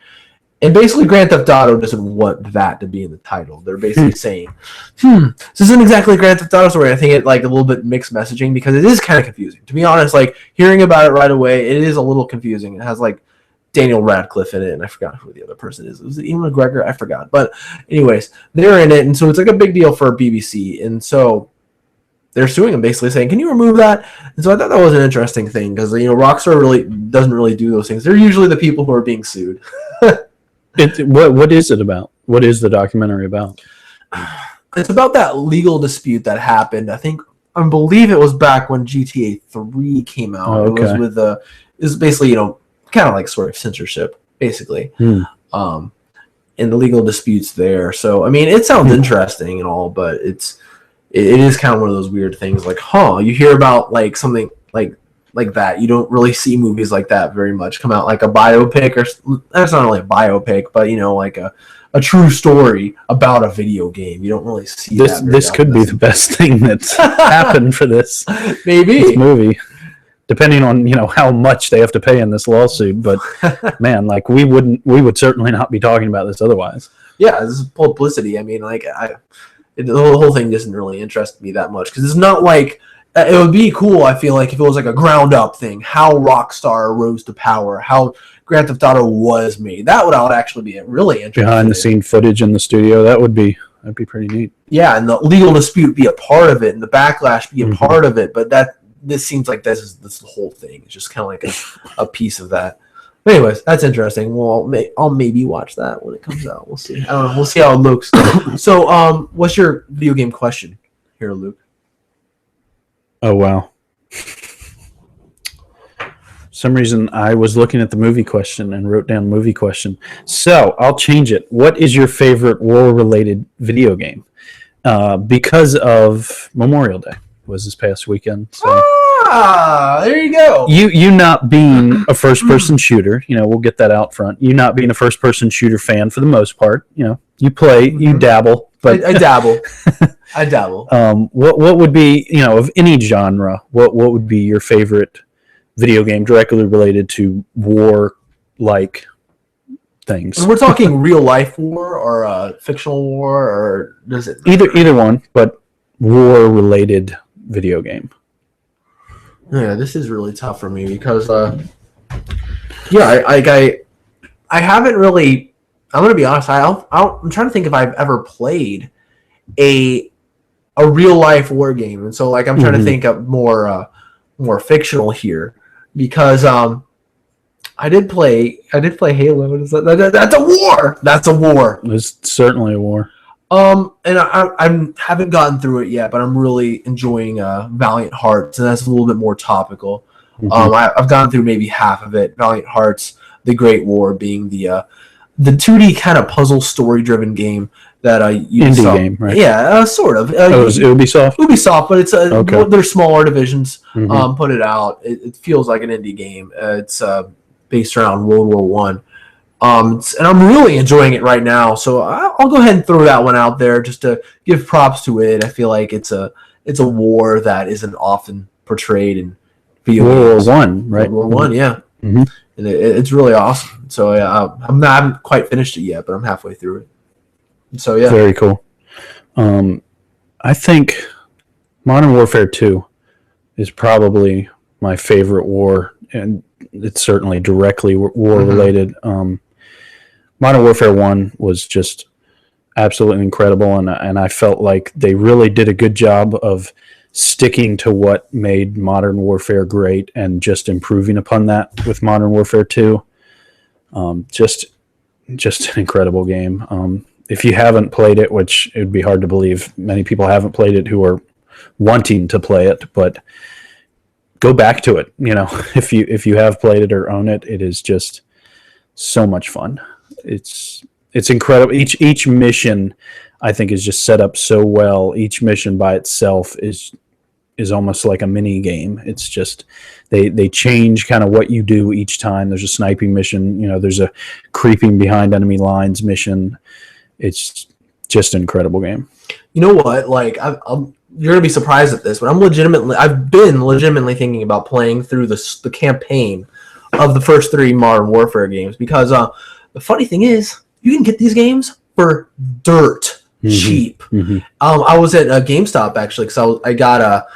And basically, Grand Theft Auto doesn't want that to be in the title. They're basically saying, this isn't exactly a Grand Theft Auto story. I think it like a little bit mixed messaging because it is kind of confusing. To be honest, like hearing about it right away, it is a little confusing. It has like Daniel Radcliffe in it, and I forgot who the other person is. Was it Ian McGregor? I forgot. But anyways, they're in it, and so it's like a big deal for BBC. And so they're suing him, basically saying, "Can you remove that?" And so I thought that was an interesting thing because Rockstar really doesn't really do those things. They're usually the people who are being sued. What is it about? What is the documentary about? It's about that legal dispute that happened. I believe it was back when GTA 3 came out. Oh, okay. It was with it was basically kind of like sort of censorship, basically. And the legal disputes there. So I mean, it sounds interesting and all, but it is kind of one of those weird things. Like, you hear about like something like that. You don't really see movies like that very much come out, like a biopic, or that's not really a biopic, but like a true story about a video game. You don't really see that. This could be the best thing that's happened for this movie, depending on how much they have to pay in this lawsuit. But man, like we would certainly not be talking about this otherwise. Yeah, this is publicity. I mean, like the whole thing doesn't really interest me that much because it's not like. It would be cool, I feel like, if it was like a ground-up thing, how Rockstar rose to power, how Grand Theft Auto was made. That would actually be really interesting. Behind-the-scene footage in the studio, that'd be pretty neat. Yeah, and the legal dispute be a part of it, and the backlash be a part of it. But this seems like this is the whole thing. It's just kind of like a piece of that. But anyways, that's interesting. Well, I'll maybe watch that when it comes out. We'll see. I don't know. We'll see how it looks. So, what's your video game question here, Luke? Oh, wow. For some reason, I was looking at the movie question and wrote down movie question. So, I'll change it. What is your favorite war-related video game? Because of Memorial Day was this past weekend. So. There you go. You not being a first-person shooter, we'll get that out front. You not being a first-person shooter fan for the most part. You play, you dabble. But I dabble. I dabble. What would be, of any genre, what would be your favorite video game directly related to war-like things? And we're talking real life war or fictional war, or does it either one, but war-related video game. Yeah, this is really tough for me because I haven't really. I'm gonna be honest. I'm trying to think if I've ever played a real life war game, and so like I'm trying to think of more fictional here because I did play Halo. That's a war. That's a war. It's certainly a war. And I haven't gotten through it yet, but I'm really enjoying Valiant Hearts, and that's a little bit more topical. I've gone through maybe half of it. Valiant Hearts: The Great War being the 2D kind of puzzle story-driven game that indie game, right? Yeah, sort of. It was Ubisoft. Ubisoft, but it's okay. They're smaller divisions. Put it out. It feels like an indie game. It's based around World War One. And I'm really enjoying it right now. So I'll go ahead and throw that one out there just to give props to it. I feel like it's a war that isn't often portrayed in video games. World War One, right? World War One, yeah. And it's really awesome. So I haven't quite finished it yet, but I'm halfway through it. So yeah, very cool. I think Modern Warfare 2 is probably my favorite war, and it's certainly directly war related. Modern Warfare 1 was just absolutely incredible, and I felt like they really did a good job of sticking to what made Modern Warfare great and just improving upon that with Modern Warfare 2. Just an incredible game. If you haven't played it, which it would be hard to believe many people haven't played it who are wanting to play it, but go back to it. If you have played it or own it, it is just so much fun. It's incredible. Each mission, I think, is just set up so well. Each mission by itself is is almost like a mini game. It's just they change kind of what you do each time. There's a sniping mission, there's a creeping behind enemy lines mission. It's just an incredible game. You know what? Like, you're gonna be surprised at this, but I've been legitimately thinking about playing through the campaign of the first 3 Modern Warfare games, because the funny thing is, you can get these games for dirt cheap. I was at GameStop actually, because I got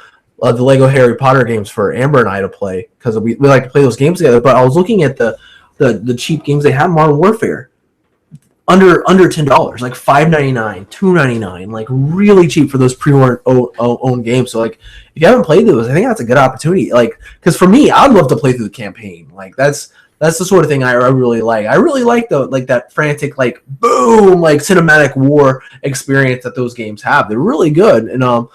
the Lego Harry Potter games for Amber and I to play, because we like to play those games together. But I was looking at the cheap games they had, Modern Warfare, under $10, like $5.99, $2.99, like really cheap for those pre-owned games. So like, if you haven't played those, I think that's a good opportunity. Like, because for me, I'd love to play through the campaign. Like, that's the sort of thing I really like. I really like that frantic, like, boom, like cinematic war experience that those games have. They're really good, and so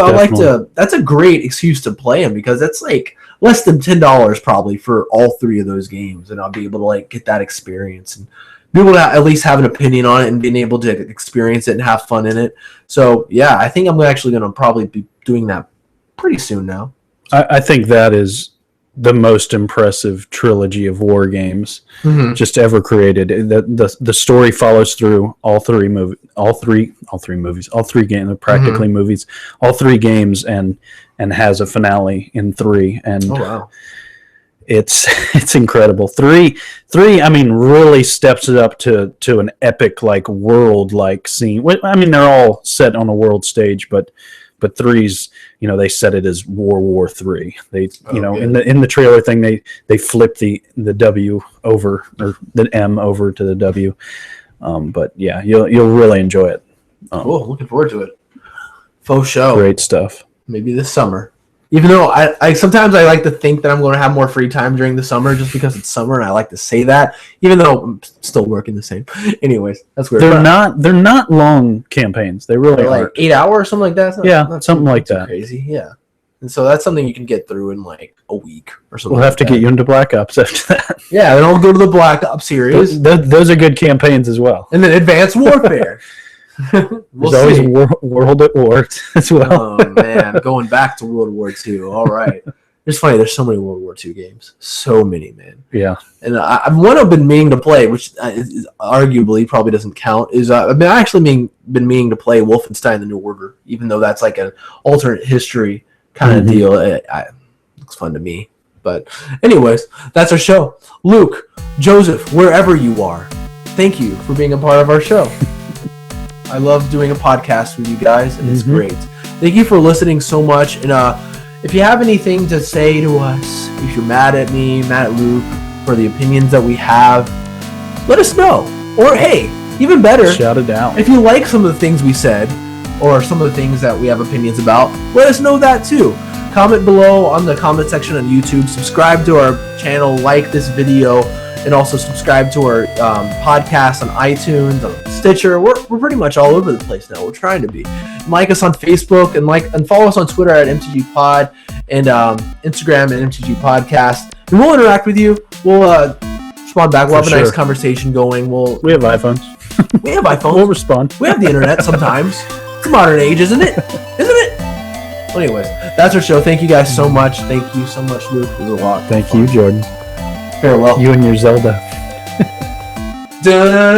I like to. That's a great excuse to play them, because that's like less than $10 probably for all 3 of those games, and I'll be able to like get that experience and be able to at least have an opinion on it and being able to experience it and have fun in it. So yeah, I think I'm actually going to probably be doing that pretty soon now. I think that is the most impressive trilogy of war games just ever created. The story follows through all three games. They're practically movies. All 3 games and has a finale in 3. And oh wow. It's incredible. 3 I mean, really steps it up to an epic, like, world like scene. I mean, they're all set on a world stage, but 3's, they set it as War 3. They in the trailer thing, they flip the W over, or the M over to the W. But yeah, you'll really enjoy it. Cool, looking forward to it. Faux show. Great stuff. Maybe this summer. Even though I sometimes I like to think that I'm going to have more free time during the summer, just because it's summer, and I like to say that, even though I'm still working the same. Anyways, that's weird. They're not long campaigns. They really like are. 8 hours or something like that. Something like that. Crazy, yeah. And so that's something you can get through in like a week or something. We'll have to get you into Black Ops after that. Yeah, then I'll go to the Black Ops series. Those are good campaigns as well. And then Advanced Warfare. There's always World at War as well. Oh man, going back to World War II. All right, it's funny. There's so many World War II games, so many, man. Yeah, and one I've been meaning to play, which is arguably probably doesn't count, is I've been actually been meaning to play Wolfenstein: The New Order, even though that's like an alternate history kind of deal. It looks fun to me. But anyways, that's our show. Luke, Joseph, wherever you are, thank you for being a part of our show. I love doing a podcast with you guys, and it's great. Thank you for listening so much. And if you have anything to say to us, if you're mad at me, mad at Luke, for the opinions that we have, let us know. Or hey, even better, shout it out. If you like some of the things we said, or some of the things that we have opinions about, let us know that too. Comment below on the comment section on YouTube. Subscribe to our channel, like this video, and also subscribe to our podcast on iTunes, on Stitcher. We're pretty much all over the place now. We're trying to be. Like us on Facebook, and follow us on Twitter at MTG Pod, and Instagram at MTG Podcast. And we'll interact with you. We'll respond back. We'll have a nice conversation going. We have iPhones. We have iPhones. We'll respond. We have the internet sometimes. It's a modern age, isn't it? Isn't it? Well, anyways, that's our show. Thank you guys so much. Thank you so much, Luke. It was a lot. Thank you, Jordan. Farewell. You and your Zelda. There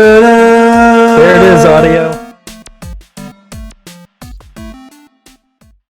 it is, audio.